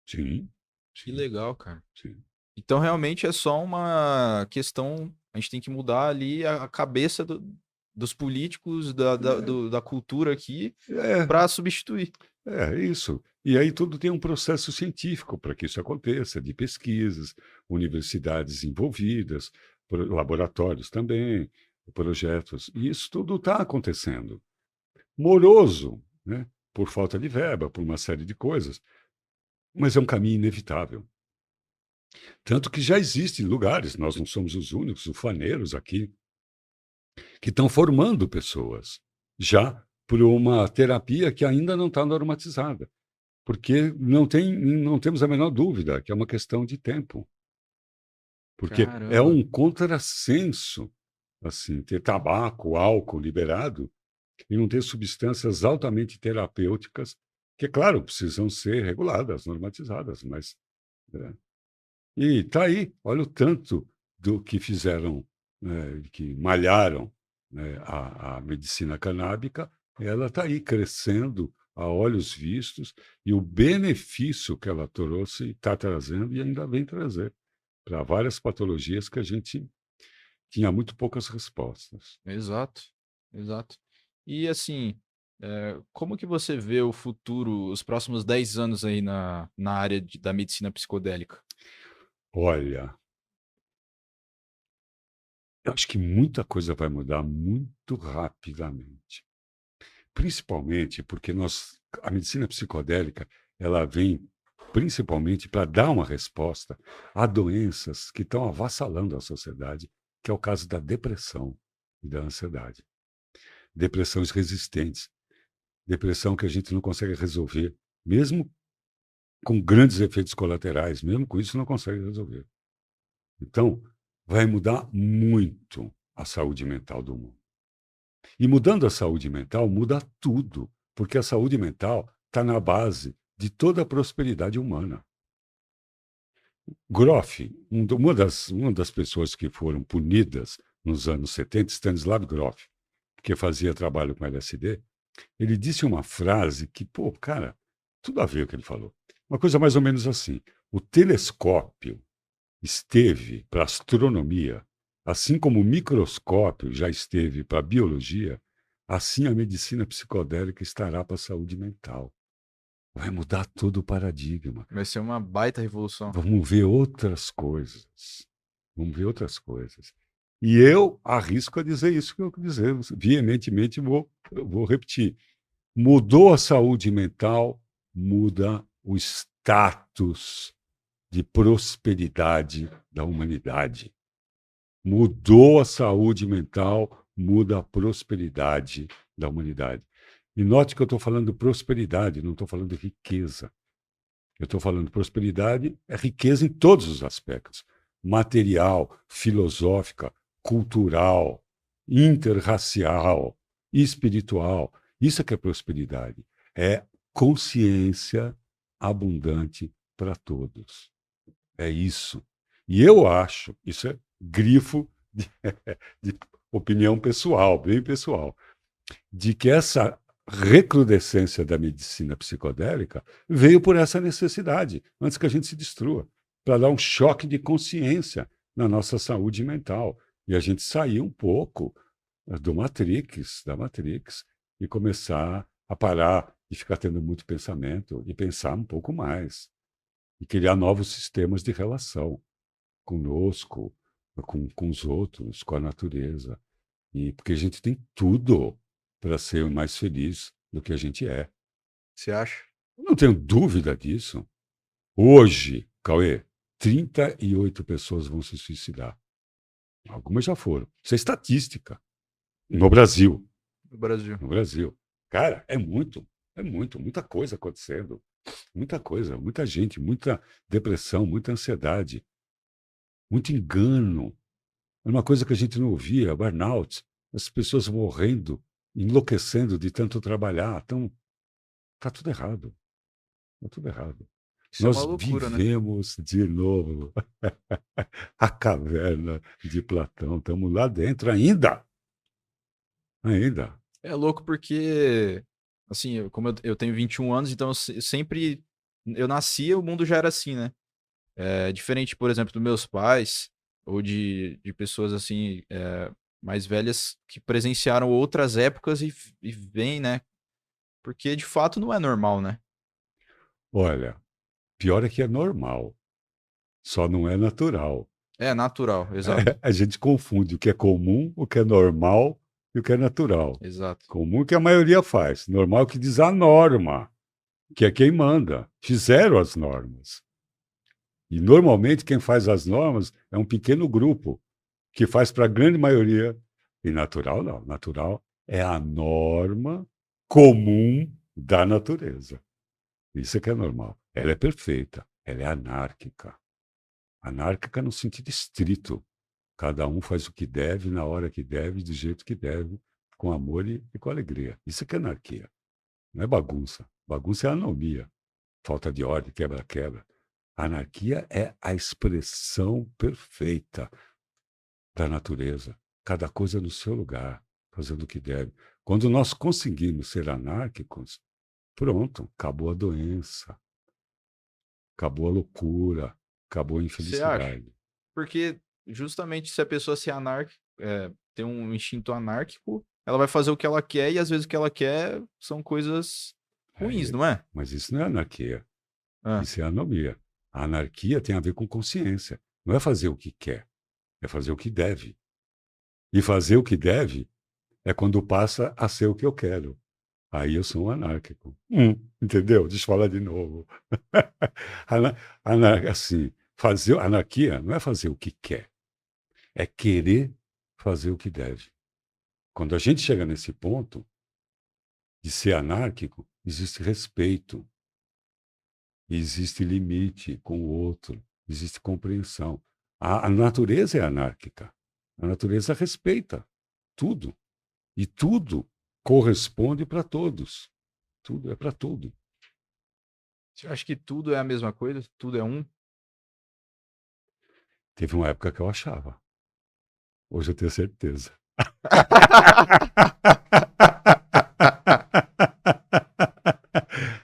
Speaker 1: Sim,
Speaker 3: Que
Speaker 1: sim,
Speaker 3: legal, cara.
Speaker 1: sim.
Speaker 3: Então, realmente é só uma questão. A gente tem que mudar ali a cabeça dos políticos, da cultura aqui,
Speaker 1: É,
Speaker 3: para substituir.
Speaker 1: é isso. E aí tudo tem um processo científico para que isso aconteça, de pesquisas, universidades envolvidas, laboratórios também, projetos. E isso tudo está acontecendo. Moroso, né? Por falta de verba, por uma série de coisas, mas é um caminho inevitável. Tanto que já existem lugares, nós não somos os únicos ufaneiros aqui, que estão formando pessoas já por uma terapia que ainda não está normatizada. Porque não temos a menor dúvida que é uma questão de tempo. Porque é
Speaker 3: Caramba.
Speaker 1: um contrassenso assim, ter tabaco, álcool liberado e não ter substâncias altamente terapêuticas, que, claro, precisam ser reguladas, normatizadas, mas. E está aí, olha o tanto do que fizeram, que malharam, né, a medicina canábica, ela está aí crescendo a olhos vistos, e o benefício que ela trouxe está trazendo e ainda vem trazer para várias patologias que a gente tinha muito poucas respostas.
Speaker 3: Exato, exato. E assim, como que você vê o futuro, os próximos 10 anos aí na área da medicina psicodélica?
Speaker 1: Olha, eu acho que muita coisa vai mudar muito rapidamente. Principalmente porque a medicina psicodélica, ela vem principalmente para dar uma resposta a doenças que estão avassalando a sociedade, que é o caso da depressão e da ansiedade. Depressões resistentes, depressão que a gente não consegue resolver, mesmo com grandes efeitos colaterais, mesmo com isso não consegue resolver. Então, vai mudar muito a saúde mental do mundo. E mudando a saúde mental, muda tudo, porque a saúde mental está na base de toda a prosperidade humana. Groff, uma das pessoas que foram punidas nos anos 70, Stanislav Grof, que fazia trabalho com LSD, ele disse uma frase que, pô, cara, tudo a ver com o que ele falou. Uma coisa mais ou menos assim: o telescópio esteve para a astronomia, assim como o microscópio já esteve para a biologia, assim a medicina psicodélica estará para a saúde mental. Vai mudar todo o paradigma.
Speaker 3: Vai ser uma baita revolução.
Speaker 1: Vamos ver outras coisas. Vamos ver outras coisas. E eu arrisco a dizer isso que eu dizer, veementemente vou repetir. Mudou a saúde mental, muda o status de prosperidade da humanidade. Mudou a saúde mental, muda a prosperidade da humanidade. E note que eu estou falando de prosperidade, não estou falando de riqueza. Eu estou falando de prosperidade, é riqueza em todos os aspectos: material, filosófica, cultural, interracial, espiritual. Isso é que é prosperidade. É consciência abundante para todos. É isso. E eu acho, isso é grifo de opinião pessoal, bem pessoal, de que essa recrudescência da medicina psicodélica veio por essa necessidade, antes que a gente se destrua, para dar um choque de consciência na nossa saúde mental. E a gente sair um pouco da Matrix, e começar a parar de ficar tendo muito pensamento e pensar um pouco mais. E criar novos sistemas de relação conosco, com os outros, com a natureza. E porque a gente tem tudo para ser mais feliz do que a gente é.
Speaker 3: Você acha?
Speaker 1: Eu não tenho dúvida disso. Hoje, Cauê, 38 pessoas vão se suicidar. Algumas já foram. Isso é estatística. No Brasil.
Speaker 3: No Brasil.
Speaker 1: No Brasil. Cara, muita coisa acontecendo. Muita coisa, muita gente, muita depressão, muita ansiedade, muito engano. É uma coisa que a gente não ouvia, burnout, as pessoas morrendo enlouquecendo de tanto trabalhar. Então, está tudo errado. Está tudo errado.
Speaker 3: Isso é uma
Speaker 1: Nós
Speaker 3: loucura, né?
Speaker 1: vivemos de novo a caverna de Platão. Estamos lá dentro ainda. Ainda.
Speaker 3: É louco porque, assim, como eu tenho 21 anos, então sempre. Eu nasci, o mundo já era assim, né? É diferente, por exemplo, dos meus pais, ou de pessoas assim, mais velhas, que presenciaram outras épocas e veem, né? Porque de fato não é normal, né?
Speaker 1: Olha, pior é que é normal, só não é natural.
Speaker 3: É natural, exato,
Speaker 1: A gente confunde o que é comum, o que é normal e o que é natural.
Speaker 3: exato.
Speaker 1: Comum que a maioria faz, normal que diz a norma, que é quem manda. Fizeram as normas. E normalmente quem faz as normas é um pequeno grupo que faz para a grande maioria. E natural não. Natural é a norma comum da natureza. Isso é que é normal. Ela é perfeita, ela é anárquica. Anárquica no sentido estrito. Cada um faz o que deve, na hora que deve, do jeito que deve, com amor e com alegria. Isso é que é anarquia. Não é bagunça. Bagunça é anomia. Falta de ordem, quebra-quebra. Anarquia é a expressão perfeita da natureza. Cada coisa no seu lugar, fazendo o que deve. Quando nós conseguimos ser anárquicos, pronto, acabou a doença, acabou a loucura, acabou a
Speaker 3: Você acha?
Speaker 1: infelicidade.
Speaker 3: Porque justamente se a pessoa se tem um instinto anárquico, ela vai fazer o que ela quer e às vezes o que ela quer são coisas ruins,
Speaker 1: É,
Speaker 3: não é?
Speaker 1: mas isso não é anarquia,
Speaker 3: Ah,
Speaker 1: isso é anomia. A anarquia tem a ver com consciência. Não é fazer o que quer, é fazer o que deve. E fazer o que deve é quando passa a ser o que eu quero. Aí eu sou um anárquico. Entendeu? Deixa eu falar de novo. Assim, fazer anarquia não é fazer o que quer, é querer fazer o que deve. Quando a gente chega nesse ponto de ser anárquico, existe respeito, existe limite com o outro, existe compreensão. A natureza é anárquica. A natureza respeita tudo. E tudo corresponde para todos. Tudo é para tudo.
Speaker 3: você acha que tudo é a mesma coisa? Tudo é um?
Speaker 1: Teve uma época que eu achava. Hoje eu tenho certeza.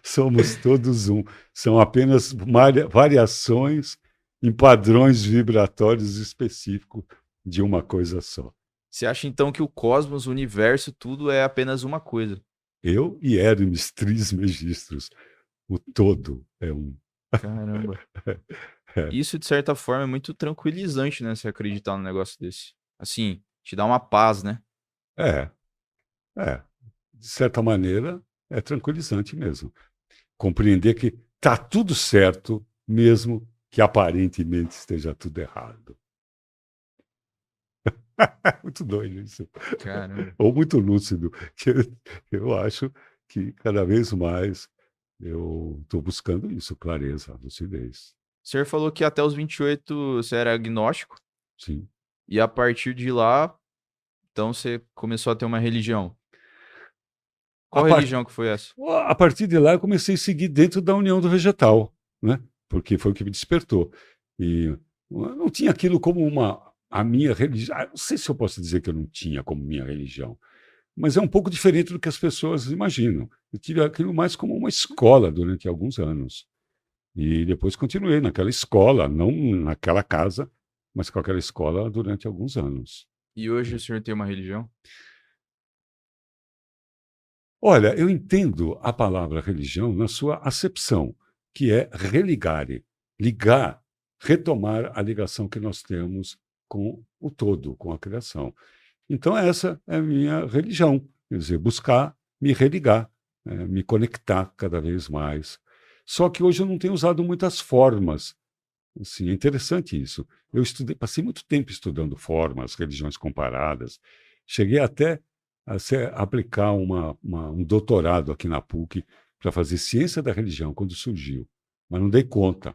Speaker 1: Somos todos um. São apenas variações em padrões vibratórios específicos de uma coisa só.
Speaker 3: Você acha então que o cosmos, o universo, tudo é apenas uma coisa?
Speaker 1: Eu e Hermes Trismegistus, o todo é um.
Speaker 3: Caramba.
Speaker 1: É,
Speaker 3: Isso, de certa forma, é muito tranquilizante, né? Você acreditar num negócio desse. Assim, te dá uma paz, né?
Speaker 1: é, é. De certa maneira, é tranquilizante mesmo. Compreender que está tudo certo, mesmo que aparentemente esteja tudo errado. Muito doido isso.
Speaker 3: Caramba.
Speaker 1: Ou muito lúcido. Que eu acho que cada vez mais eu estou buscando isso, clareza, lucidez.
Speaker 3: O senhor falou que até os 28 você era agnóstico,
Speaker 1: Sim.
Speaker 3: e a partir de lá, então você começou a ter uma religião.
Speaker 1: A,
Speaker 3: Qual
Speaker 1: par-
Speaker 3: religião que foi essa?
Speaker 1: a partir de lá, eu comecei a seguir dentro da União do Vegetal, né? Porque foi o que me despertou. E eu não tinha aquilo como a minha religião. Não sei se eu posso dizer que eu não tinha como minha religião, mas é um pouco diferente do que as pessoas imaginam. Eu tive aquilo mais como uma escola durante alguns anos. E depois continuei naquela escola, não naquela casa, mas com aquela escola durante alguns anos.
Speaker 3: E hoje o senhor tem uma religião?
Speaker 1: Olha, eu entendo a palavra religião na sua acepção, que é religare, ligar, retomar a ligação que nós temos com o todo, com a criação. Então, essa é a minha religião, quer dizer, buscar me religar, me conectar cada vez mais. Só que hoje eu não tenho usado muitas formas. Assim, é interessante isso. Eu estudei, passei muito tempo estudando formas, religiões comparadas. Cheguei até aplicar um doutorado aqui na PUC para fazer ciência da religião quando surgiu, mas não dei conta.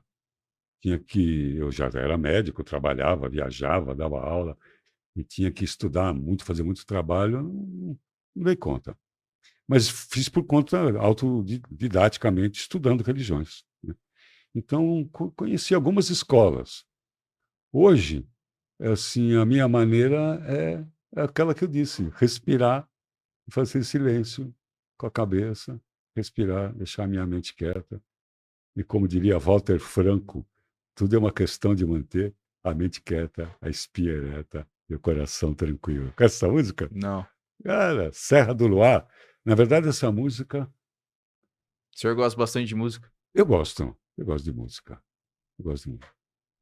Speaker 1: Eu já era médico, trabalhava, viajava, dava aula e tinha que estudar muito, fazer muito trabalho. não dei conta. Mas fiz por conta, autodidaticamente, estudando religiões, né. Então, conheci algumas escolas. Hoje, assim, a minha maneira é aquela que eu disse: respirar e fazer silêncio com a cabeça, respirar, deixar a minha mente quieta. E como diria Walter Franco, tudo é uma questão de manter a mente quieta, a espia ereta e o coração tranquilo. Com essa música?
Speaker 3: Não.
Speaker 1: Cara, Serra do Luar. Na verdade, essa música,
Speaker 3: O senhor gosta bastante de música?
Speaker 1: eu gosto de música, eu gosto de música.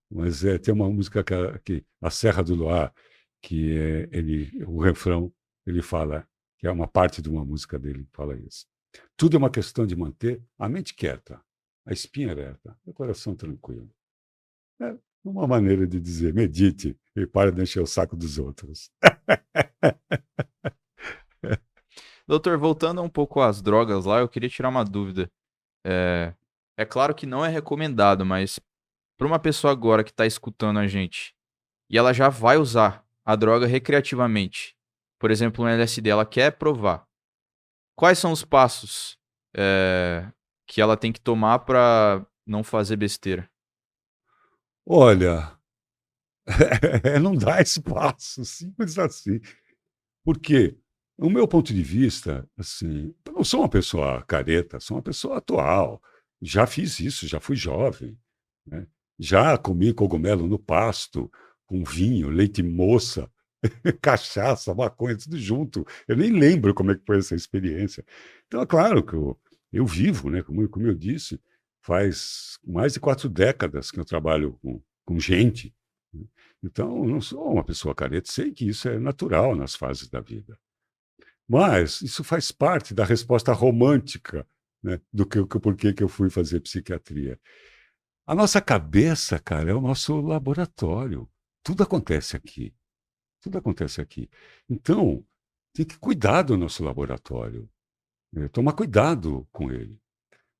Speaker 1: Mas tem uma música que a Serra do Luar, que o refrão, ele fala, que é uma parte de uma música dele que fala isso. Tudo é uma questão de manter a mente quieta, a espinha ereta, o coração tranquilo. É uma maneira de dizer, medite e pare de encher o saco dos outros.
Speaker 3: Doutor, voltando um pouco às drogas lá, eu queria tirar uma dúvida. É, é claro que não é recomendado, mas para uma pessoa agora que está escutando a gente e ela já vai usar a droga recreativamente, por exemplo, um LSD, ela quer provar. Quais são os passos que ela tem que tomar para não fazer besteira?
Speaker 1: Olha, não dá espaço, simples assim. Porque, no meu ponto de vista, assim, eu não sou uma pessoa careta, sou uma pessoa atual. Já fiz isso, já fui jovem, né? Já comi cogumelo no pasto, com vinho, leite moça, cachaça, maconha, tudo junto. Eu nem lembro como é que foi essa experiência. Então, é claro que eu vivo, né? Como eu disse, faz mais de 4 décadas que eu trabalho com gente, né? Então, eu não sou uma pessoa careta, sei que isso é natural nas fases da vida. Mas isso faz parte da resposta romântica, né, do porquê que eu fui fazer psiquiatria. A nossa cabeça, cara, é o nosso laboratório. Tudo acontece aqui. Tudo acontece aqui. Então, tem que cuidar do nosso laboratório, né, tomar cuidado com ele.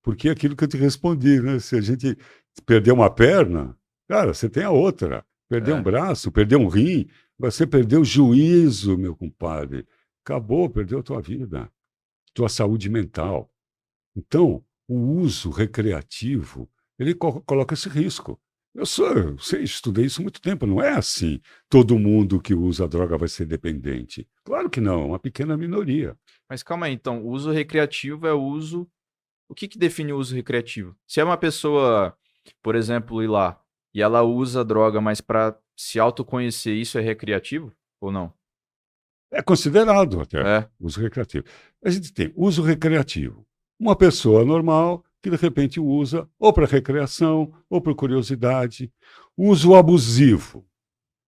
Speaker 1: Porque é aquilo que eu te respondi, né? Se a gente perder uma perna, cara, você tem a outra. Perder um
Speaker 3: É.
Speaker 1: braço, perder um rim, você perdeu o juízo, meu compadre. Acabou, perdeu a tua vida, tua saúde mental. Então, o uso recreativo, ele coloca esse risco. Eu sei, estudei isso há muito tempo, não é assim. Todo mundo que usa droga vai ser dependente. Claro que não, é uma pequena minoria.
Speaker 3: Mas calma aí, então, o uso recreativo é o uso. O que define o uso recreativo? Se é uma pessoa, por exemplo, ir lá e ela usa droga, mas para se autoconhecer, isso é recreativo ou não?
Speaker 1: É considerado até
Speaker 3: É.
Speaker 1: uso recreativo. A gente tem uso recreativo. Uma pessoa normal que de repente usa ou para recreação ou por curiosidade. Uso abusivo.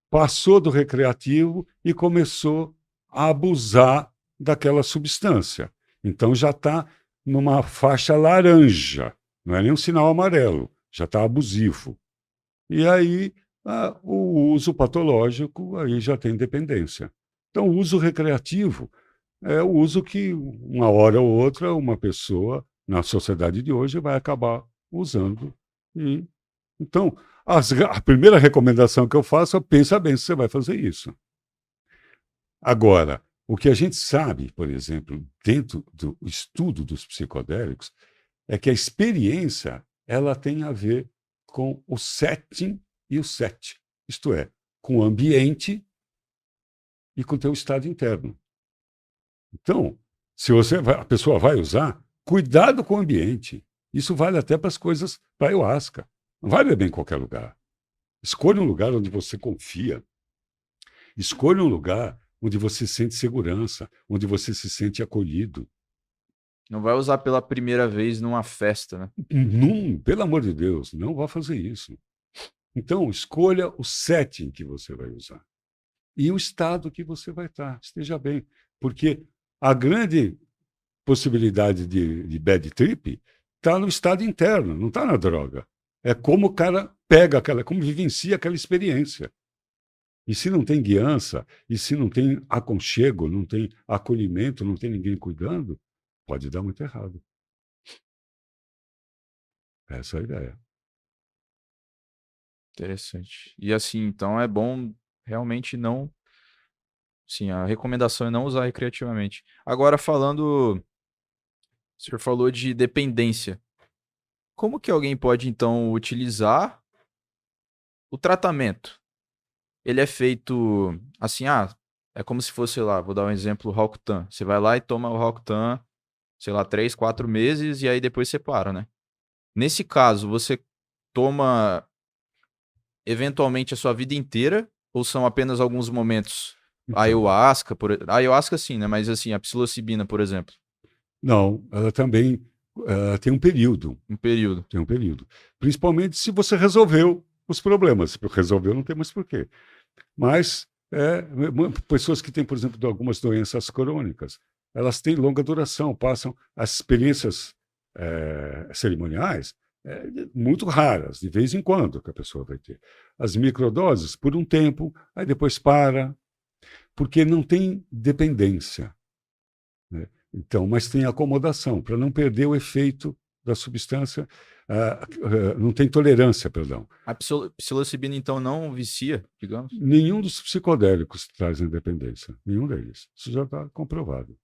Speaker 1: Passou do recreativo e começou a abusar daquela substância. Então já está numa faixa laranja, não é nem um sinal amarelo, já está abusivo. E aí o uso patológico aí já tem dependência. Então, o uso recreativo é o uso que, uma hora ou outra, uma pessoa, na sociedade de hoje, vai acabar usando. E, então, a primeira recomendação que eu faço é pensa bem se você vai fazer isso. Agora, o que a gente sabe, por exemplo, dentro do estudo dos psicodélicos, é que a experiência ela tem a ver com o setting e o set, isto é, com o ambiente e com o teu estado interno. Então, se a pessoa vai usar, cuidado com o ambiente. Isso vale até para as coisas para ayahuasca. Não vai beber em qualquer lugar. Escolha um lugar onde você confia. Escolha um lugar onde você sente segurança, onde você se sente acolhido.
Speaker 3: Não vai usar pela primeira vez numa festa, né?
Speaker 1: Não, pelo amor de Deus, não vá fazer isso. Então, escolha o setting que você vai usar e o estado que você vai estar. Esteja bem. Porque a grande possibilidade de bad trip está no estado interno, não está na droga. É como o cara pega como vivencia aquela experiência. E se não tem guiança, e se não tem aconchego, não tem acolhimento, não tem ninguém cuidando, pode dar muito errado. Essa é a ideia.
Speaker 3: Interessante. E assim, então é bom realmente não Sim, a recomendação é não usar recreativamente. Agora, o senhor falou de dependência. Como que alguém pode, então, utilizar o tratamento? Ele é feito assim, é como se fosse, sei lá, vou dar um exemplo, o Roacutan. Você vai lá e toma o Roacutan, sei lá, 3, 4 meses e aí depois você para, né? Nesse caso, você toma eventualmente a sua vida inteira ou são apenas alguns momentos? A
Speaker 1: Então,
Speaker 3: ayahuasca, a ayahuasca sim, né? Mas assim, a psilocibina, por exemplo,
Speaker 1: não, ela também tem um período.
Speaker 3: um período.
Speaker 1: Tem um período. Principalmente se você resolveu os problemas. Se resolveu, não tem mais porquê. Mas pessoas que têm, por exemplo, algumas doenças crônicas, elas têm longa duração, passam as experiências cerimoniais muito raras, de vez em quando que a pessoa vai ter. As microdoses, por um tempo, aí depois para, porque não tem dependência, né? Então, mas tem acomodação, para não perder o efeito da substância, não tem tolerância, perdão.
Speaker 3: A psilocibina, então, não vicia, digamos?
Speaker 1: Nenhum dos psicodélicos traz independência, nenhum deles. Isso já está comprovado.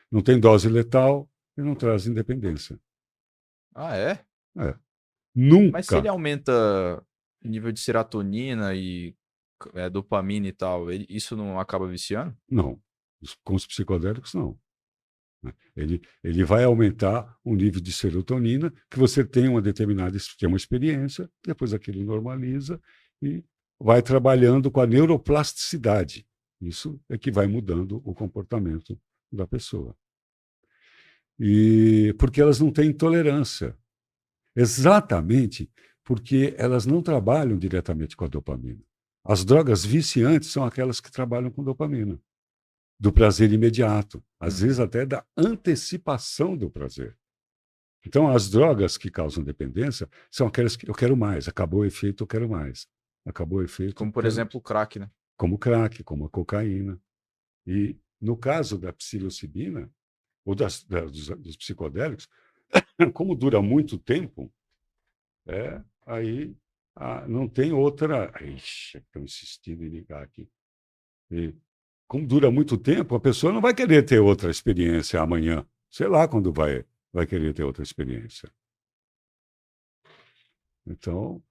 Speaker 1: Não tem dose letal e não traz independência.
Speaker 3: Ah, é?
Speaker 1: É.
Speaker 3: Mas se ele
Speaker 1: Nunca.
Speaker 3: aumenta o nível de serotonina e dopamina e tal, isso não acaba viciando?
Speaker 1: Não. Com os psicodélicos, não. Ele vai aumentar o nível de serotonina, que você tem uma determinada tem uma experiência, depois aquilo normaliza e vai trabalhando com a neuroplasticidade. Isso é que vai mudando o comportamento da pessoa. E porque elas não têm tolerância. Exatamente porque elas não trabalham diretamente com a dopamina. As drogas viciantes são aquelas que trabalham com dopamina, do prazer imediato, às vezes até da antecipação do prazer. Então, as drogas que causam dependência são aquelas que eu quero mais, acabou o efeito, eu quero mais. Acabou o efeito.
Speaker 3: Como, por exemplo, o crack, né?
Speaker 1: Como o crack, como a cocaína. E no caso da psilocibina, ou dos psicodélicos, como dura muito tempo, aí não tem outra. Ixi, estão insistindo em ligar aqui. E, como dura muito tempo, a pessoa não vai querer ter outra experiência amanhã. Sei lá quando vai querer ter outra experiência. Então,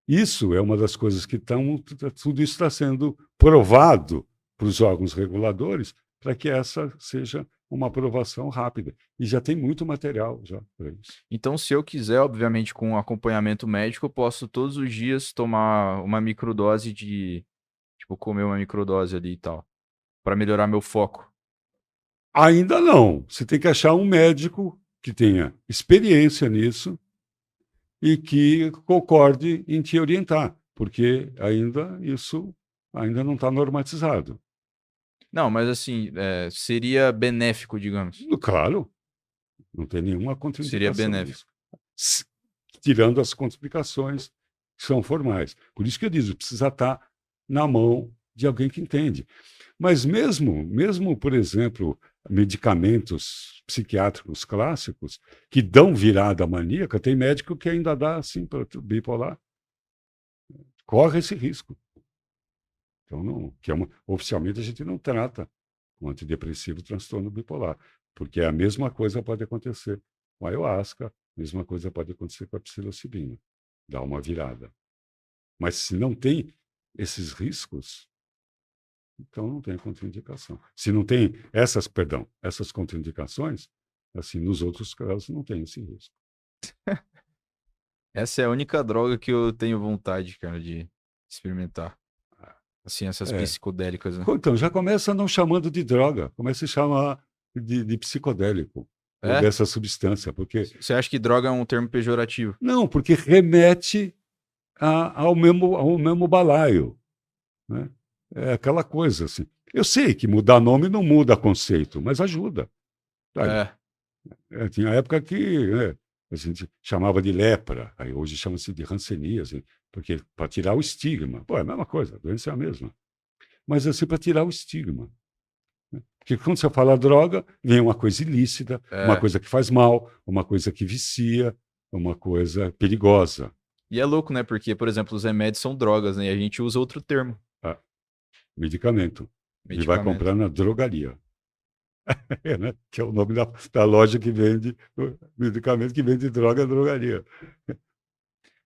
Speaker 1: isso é uma das coisas que tudo isso está sendo provado para os órgãos reguladores para que essa seja uma aprovação rápida. E já tem muito material já para isso.
Speaker 3: Então, se eu quiser, obviamente, com acompanhamento médico, eu posso todos os dias tomar uma microdose tipo, comer uma microdose ali e tal, para melhorar meu foco.
Speaker 1: Ainda não. Você tem que achar um médico que tenha experiência nisso e que concorde em te orientar, porque isso ainda não está normatizado.
Speaker 3: Não, mas assim, seria benéfico, digamos.
Speaker 1: Claro, não tem nenhuma
Speaker 3: Seria
Speaker 1: contraindicação
Speaker 3: benéfico.
Speaker 1: nisso. Tirando as contraindicações que são formais. Por isso que eu digo, precisa estar na mão de alguém que entende. Mas mesmo, por exemplo, medicamentos psiquiátricos clássicos que dão virada maníaca, tem médico que ainda dá assim para bipolar. Corre esse risco. Então, oficialmente a gente não trata com antidepressivo transtorno bipolar, porque a mesma coisa pode acontecer com a ayahuasca, a mesma coisa pode acontecer com a psilocibina, dá uma virada. Mas se não tem esses riscos, então não tem contraindicação. Se não tem essas contraindicações, assim, nos outros casos não tem esse risco.
Speaker 3: Essa é a única droga que eu tenho vontade, cara, de experimentar. Assim, essas psicodélicas, né?
Speaker 1: Então, já começa não chamando de droga, começa a chamar de psicodélico, ou dessa substância, porque...
Speaker 3: Você acha que droga é um termo pejorativo?
Speaker 1: Não, porque remete ao mesmo balaio, né? É aquela coisa assim. Eu sei que mudar nome não muda conceito, mas ajuda. Tinha época que a gente chamava de lepra, aí hoje chama-se de hanseníase, porque para tirar o estigma. Pô, é a mesma coisa, a doença é a mesma. Mas assim, para tirar o estigma. Né? Porque quando você fala droga, vem uma coisa ilícita, uma coisa que faz mal, uma coisa que vicia, uma coisa perigosa.
Speaker 3: E é louco, né? Porque, por exemplo, os remédios são drogas, né? E a gente usa outro termo.
Speaker 1: Medicamento. Ele vai
Speaker 3: Medicamento.
Speaker 1: comprar na drogaria. É, né? Que é o nome da loja que vende o medicamento, que vende droga, drogaria.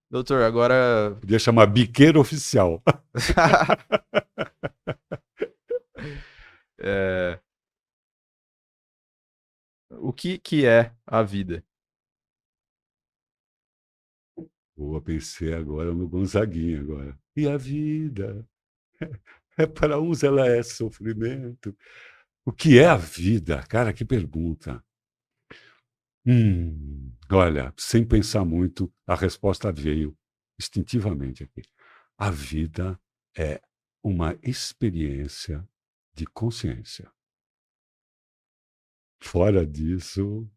Speaker 3: Doutor, agora.
Speaker 1: Podia chamar biqueiro oficial.
Speaker 3: É, o que é a vida?
Speaker 1: Pô, pensei agora no Gonzaguinha agora. E a vida? Para uns ela é sofrimento. O que é a vida? Cara, que pergunta. Olha, sem pensar muito, a resposta veio instintivamente aqui. A vida é uma experiência de consciência. Fora disso,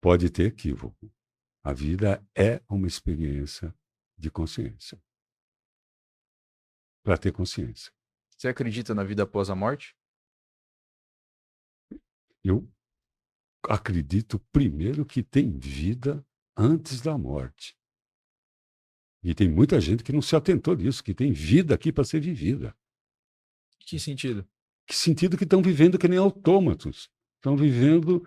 Speaker 1: pode ter equívoco. A vida é uma experiência de consciência. Para ter consciência.
Speaker 3: Você acredita na vida após a morte?
Speaker 1: Eu acredito primeiro que tem vida antes da morte. E tem muita gente que não se atentou nisso, que tem vida aqui para ser vivida.
Speaker 3: Que sentido?
Speaker 1: Que sentido que estão vivendo que nem autômatos? Estão vivendo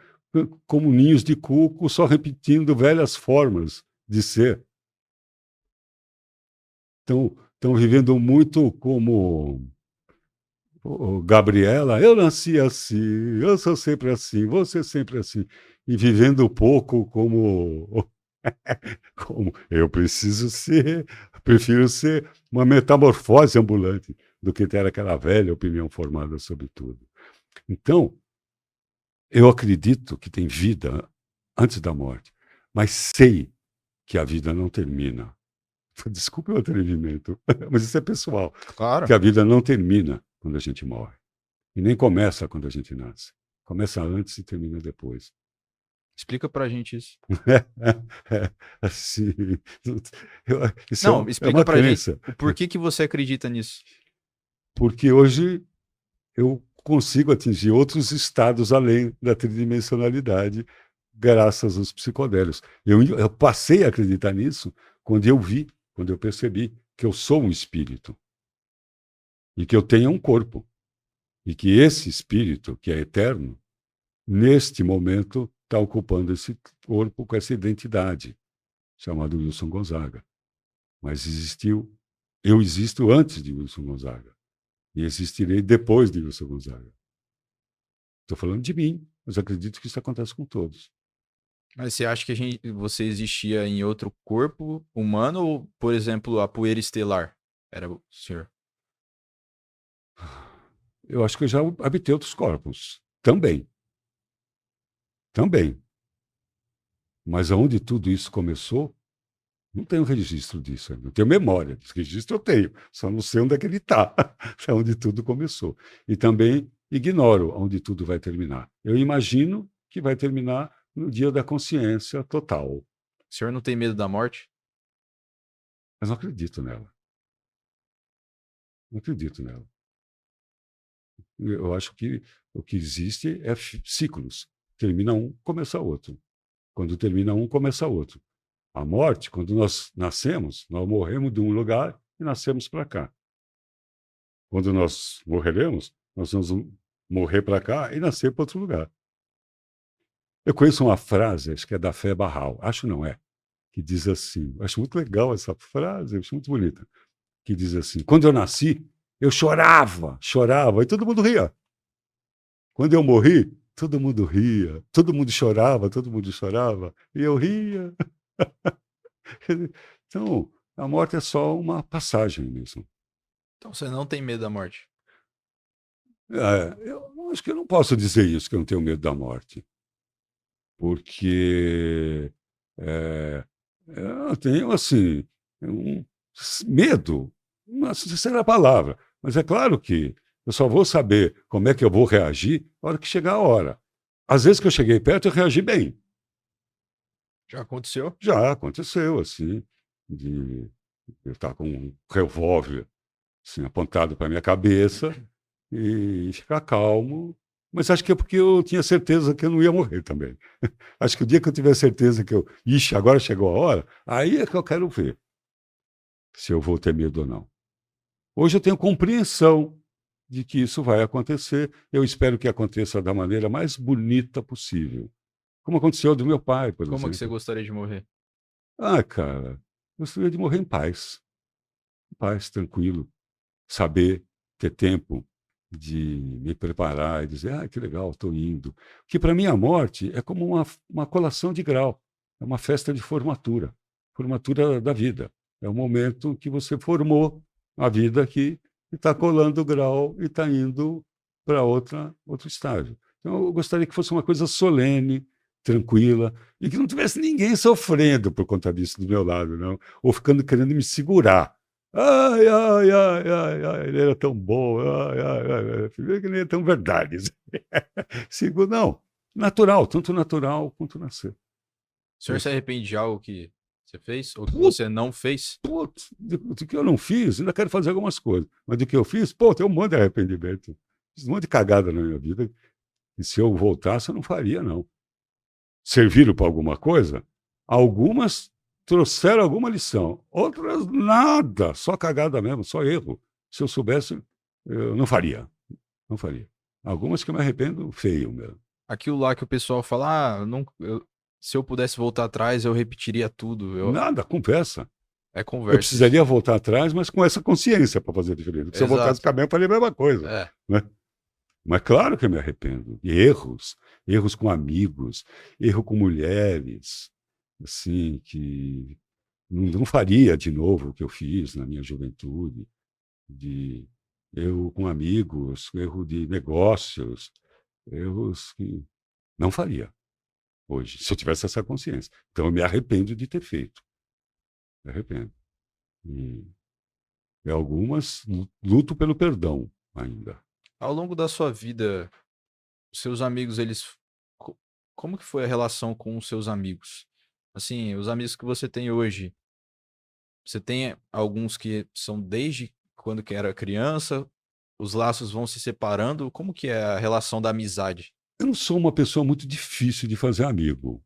Speaker 1: como ninhos de cuco, só repetindo velhas formas de ser. Estão vivendo muito como Gabriela, eu nasci assim, eu sou sempre assim, vou ser sempre assim. E vivendo pouco como eu prefiro ser uma metamorfose ambulante do que ter aquela velha opinião formada sobre tudo. Então, eu acredito que tem vida antes da morte, mas sei que a vida não termina. Desculpe o atrevimento, mas isso é pessoal.
Speaker 3: Claro.
Speaker 1: Que a vida não termina quando a gente morre. E nem começa quando a gente nasce. Começa antes e termina depois.
Speaker 3: Explica pra gente isso.
Speaker 1: Assim, isso
Speaker 3: Não,
Speaker 1: é
Speaker 3: explica
Speaker 1: uma
Speaker 3: pra gente
Speaker 1: crença.
Speaker 3: o porquê que você acredita nisso.
Speaker 1: Porque hoje eu consigo atingir outros estados além da tridimensionalidade, graças aos psicodélicos. Eu passei a acreditar nisso quando eu percebi que eu sou um espírito e que eu tenho um corpo. E que esse espírito, que é eterno, neste momento está ocupando esse corpo com essa identidade, chamado Wilson Gonzaga. Mas eu existo antes de Wilson Gonzaga. E existirei depois de Wilson Gonzaga. Estou falando de mim, mas acredito que isso acontece com todos.
Speaker 3: Mas você acha que você existia em outro corpo humano ou, por exemplo, a poeira estelar? Era o senhor?
Speaker 1: Eu acho que eu já habitei outros corpos. Também. Também. Mas aonde tudo isso começou, não tenho registro disso. Não tenho memória desse registro, eu tenho. Só não sei onde é que ele está. É onde tudo começou. E também ignoro onde tudo vai terminar. Eu imagino que vai terminar no dia da consciência total.
Speaker 3: O senhor não tem medo da morte?
Speaker 1: Mas não acredito nela. Não acredito nela. Eu acho que o que existe é ciclos. Termina um, começa outro. Quando termina um, começa outro. A morte, quando nós nascemos, nós morremos de um lugar e nascemos para cá. Quando nós morreremos, nós vamos morrer para cá e nascer para outro lugar. Eu conheço uma frase, acho que é da Fé Barral, acho não é, que diz assim, acho muito legal essa frase, acho muito bonita, que diz assim, quando eu nasci, eu chorava, e todo mundo ria. Quando eu morri, todo mundo ria, todo mundo chorava, e eu ria. Então, a morte é só uma passagem mesmo.
Speaker 3: Então você não tem medo da morte?
Speaker 1: Eu acho que eu não posso dizer isso, que eu não tenho medo da morte. Porque eu tenho, assim, um medo, não sei se era a palavra, mas é claro que eu só vou saber como é que eu vou reagir na hora que chegar a hora. Às vezes que eu cheguei perto, eu reagi bem.
Speaker 3: Já aconteceu?
Speaker 1: Já aconteceu, assim, de eu estar com um revólver assim, apontado para a minha cabeça e ficar calmo. Mas acho que é porque eu tinha certeza que eu não ia morrer também. Acho que o dia que eu tiver certeza que agora chegou a hora, aí é que eu quero ver se eu vou ter medo ou não. Hoje eu tenho compreensão de que isso vai acontecer. Eu espero que aconteça da maneira mais bonita possível. Como aconteceu do meu pai, por
Speaker 3: Como que você
Speaker 1: exemplo.
Speaker 3: gostaria de morrer?
Speaker 1: Ah, cara, eu gostaria de morrer em paz, tranquilo, saber ter tempo de me preparar e dizer, ah, que legal, estou indo. Que para mim a morte é como uma colação de grau, é uma festa de formatura, formatura da vida. É o momento que você formou a vida que está colando o grau e está indo para outro estágio. Então eu gostaria que fosse uma coisa solene, tranquila, e que não tivesse ninguém sofrendo por conta disso do meu lado, não, ou ficando querendo me segurar. Ai, ai, ai, ai, ai, ele era tão bom, ai, ai, ai, ai. Primeiro que nem é tão verdade. Segundo, não, natural, tanto natural quanto nascer.
Speaker 3: O senhor se arrepende de algo que você fez ou que
Speaker 1: Putz,
Speaker 3: você não fez?
Speaker 1: putz, do que eu não fiz, ainda quero fazer algumas coisas, mas do que eu fiz, pô, tem um monte de arrependimento. Fiz um monte de cagada na minha vida, e se eu voltasse, eu não faria, não. Serviram para alguma coisa? Algumas trouxeram alguma lição, outras nada, só cagada mesmo, só erro. Se eu soubesse, eu não faria, não faria. Algumas que eu me arrependo feio mesmo.
Speaker 3: Aquilo lá que o pessoal fala, se eu pudesse voltar atrás, eu repetiria tudo.
Speaker 1: Nada, conversa.
Speaker 3: É
Speaker 1: Eu
Speaker 3: conversa isso.
Speaker 1: precisaria voltar atrás, mas com essa consciência para fazer diferença. Porque se eu voltasse
Speaker 3: Exato.
Speaker 1: com a mesma, eu faria a mesma coisa.
Speaker 3: É.
Speaker 1: Né? Mas claro que eu me arrependo. E erros com amigos, erro com mulheres, assim, que não faria de novo o que eu fiz na minha juventude, de erro com amigos, erro de negócios, erros que não faria hoje, se eu tivesse essa consciência. Então eu me arrependo de ter feito. Me arrependo. E algumas luto pelo perdão ainda.
Speaker 3: Ao longo da sua vida, os seus amigos, co- como que foi a relação com os seus amigos? Assim, os amigos que você tem hoje, você tem alguns que são desde quando que era criança, os laços vão se separando, como que é a relação da amizade?
Speaker 1: Eu não sou uma pessoa muito difícil de fazer amigo.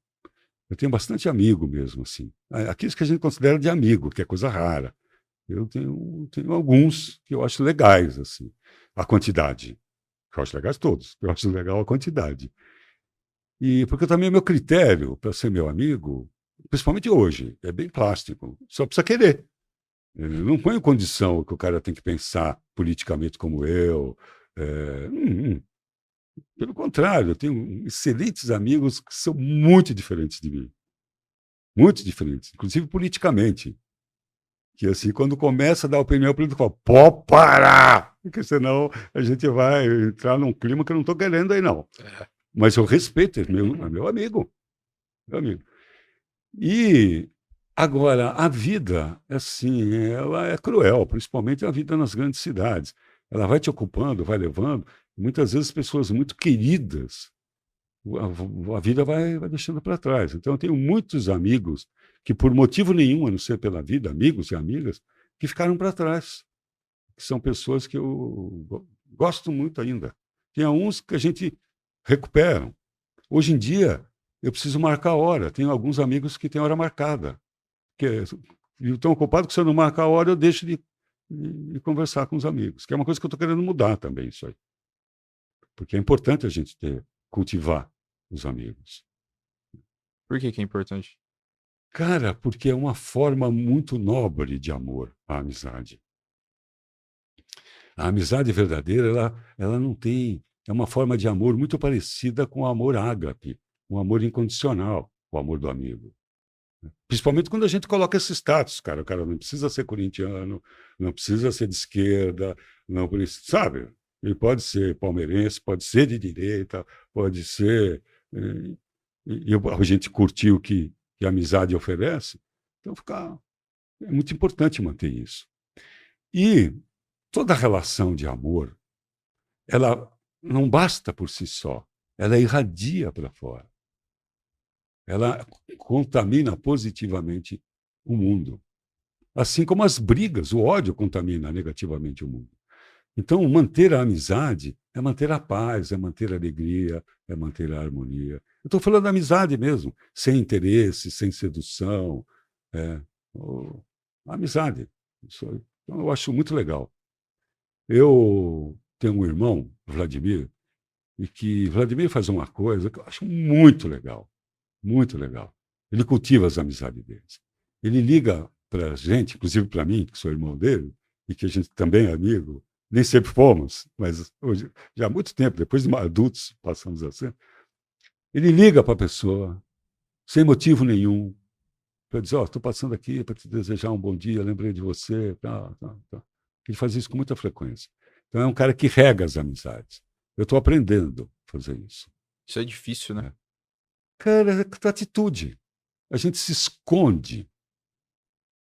Speaker 1: Eu tenho bastante amigo mesmo, assim. Aqueles que a gente considera de amigo, que é coisa rara. Eu tenho alguns que eu acho legais, assim. A quantidade. Eu acho legais todos. Eu acho legal a quantidade. E porque também o meu critério para ser meu amigo, principalmente hoje, é bem plástico. Só precisa querer. Eu não ponho condição que o cara tem que pensar politicamente como eu. É, Pelo contrário, eu tenho excelentes amigos que são muito diferentes de mim. Muito diferentes, inclusive politicamente. Que assim, quando começa a dar opinião política, fala, pode parar! Porque senão a gente vai entrar num clima que eu não estou querendo aí, não. Mas eu respeito, é meu amigo. Meu amigo. E agora, a vida, assim, ela é cruel, principalmente a vida nas grandes cidades. Ela vai te ocupando, vai levando. Muitas vezes pessoas muito queridas, a vida vai deixando para trás. Então, eu tenho muitos amigos que, por motivo nenhum, a não ser pela vida, amigos e amigas, que ficaram para trás. Que são pessoas que eu gosto muito ainda. Tem uns que a gente recupera. Hoje em dia, eu preciso marcar hora. Tenho alguns amigos que têm hora marcada. E tão ocupado que se eu não marcar a hora, eu deixo de conversar com os amigos. Que é uma coisa que eu estou querendo mudar também, isso aí. Porque é importante a gente cultivar os amigos.
Speaker 3: Por que que é importante?
Speaker 1: Cara, porque é uma forma muito nobre de amor, a amizade. A amizade verdadeira, ela não tem. É uma forma de amor muito parecida com o amor ágape, o amor incondicional, o amor do amigo. Principalmente quando a gente coloca esse status, cara. O cara não precisa ser corintiano, não precisa ser de esquerda, não precisa, sabe? Ele pode ser palmeirense, pode ser de direita, pode ser. E a gente curtir o que a amizade oferece. Então, é muito importante manter isso. E toda relação de amor, ela não basta por si só, ela irradia para fora. Ela contamina positivamente o mundo. Assim como as brigas, o ódio contamina negativamente o mundo. Então, manter a amizade é manter a paz, é manter a alegria, é manter a harmonia. Eu estou falando da amizade mesmo, sem interesse, sem sedução. É, a amizade. Então, eu acho muito legal. Eu tenho um irmão, Vladimir, e que Vladimir faz uma coisa que eu acho muito legal, muito legal. Ele cultiva as amizades deles. Ele liga para a gente, inclusive para mim, que sou irmão dele, e que a gente também é amigo, nem sempre fomos, mas hoje, já há muito tempo, depois de adultos, passamos a ser. Ele liga para a pessoa, sem motivo nenhum, para dizer, estou passando aqui para te desejar um bom dia, lembrei de você, tá. Ele faz isso com muita frequência. Então é um cara que rega as amizades. Eu estou aprendendo a fazer isso.
Speaker 3: Isso é difícil, né?
Speaker 1: Cara, é atitude. A gente se esconde.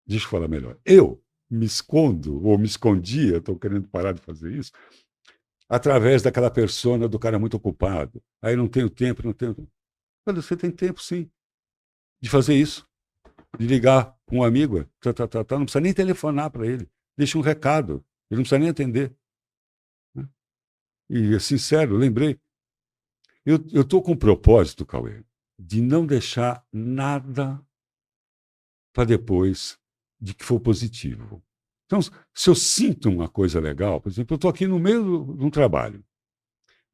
Speaker 1: Deixa eu falar melhor. Eu me escondo, ou me escondia, estou querendo parar de fazer isso, através daquela persona do cara muito ocupado. Aí não tenho tempo, não tenho. Olha, você tem tempo, sim, de fazer isso. De ligar para um amigo, não precisa nem telefonar para ele. Deixa um recado, ele não precisa nem atender. E, sincero, lembrei. Eu estou com o propósito, Cauê, de não deixar nada para depois de que for positivo. Então, se eu sinto uma coisa legal, por exemplo, eu estou aqui no meio de um trabalho,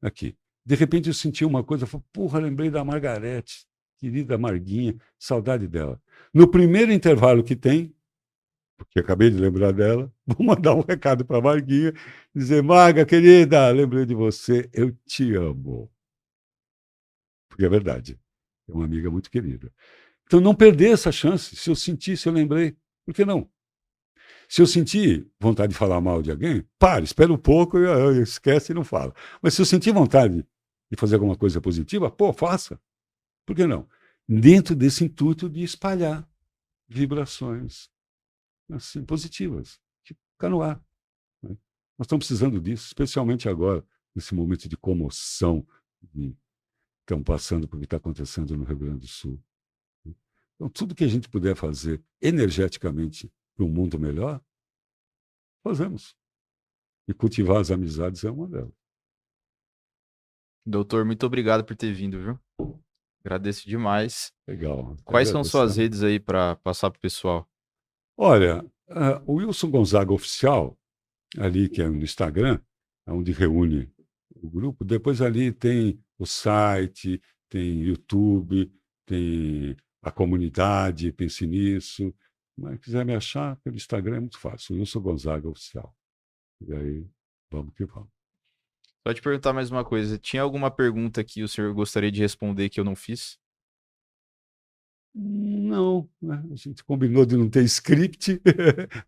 Speaker 1: aqui. De repente eu senti uma coisa, falei, porra, lembrei da Margarete, querida Marguinha, saudade dela. No primeiro intervalo que tem, porque acabei de lembrar dela, vou mandar um recado para a Marguinha, dizer, Marga, querida, lembrei de você, eu te amo. Porque é verdade, é uma amiga muito querida. Então, não perder essa chance. Se eu sentir, se eu lembrei, por que não? Se eu sentir vontade de falar mal de alguém, pare, espera um pouco, esquece e não fala. Mas se eu sentir vontade de fazer alguma coisa positiva, faça. Por que não? Dentro desse intuito de espalhar vibrações assim, positivas, que fica no ar. Né? Nós estamos precisando disso, especialmente agora, nesse momento de comoção que estão passando por o que está acontecendo no Rio Grande do Sul. Então, tudo que a gente puder fazer energeticamente para um mundo melhor, fazemos. E cultivar as amizades é uma delas.
Speaker 3: Doutor, muito obrigado por ter vindo, viu? Agradeço demais.
Speaker 1: Legal.
Speaker 3: Quais são suas
Speaker 1: Agradeço.
Speaker 3: redes aí para passar para o pessoal?
Speaker 1: Olha, o Wilson Gonzaga Oficial, ali que é no Instagram, é onde reúne o grupo. Depois ali tem o site, tem YouTube, tem a comunidade, pense nisso. Mas quiser me achar pelo Instagram é muito fácil, Wilson Gonzaga Oficial. E aí, vamos que vamos.
Speaker 3: Só te perguntar mais uma coisa. Tinha alguma pergunta que o senhor gostaria de responder que eu não fiz?
Speaker 1: Não, né? A gente combinou de não ter script,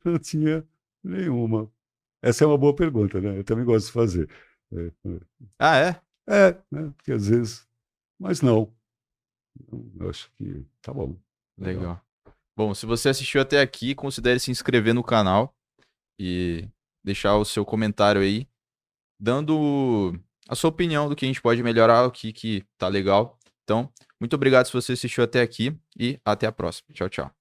Speaker 1: não tinha nenhuma. Essa é uma boa pergunta, né? Eu também gosto de fazer.
Speaker 3: Ah, é?
Speaker 1: Né? Porque às vezes. Mas não. Eu acho que tá bom.
Speaker 3: Legal. Bom, se você assistiu até aqui, considere se inscrever no canal e deixar o seu comentário aí, dando a sua opinião do que a gente pode melhorar, o que tá legal. Então, muito obrigado se você assistiu até aqui e até a próxima. Tchau, tchau.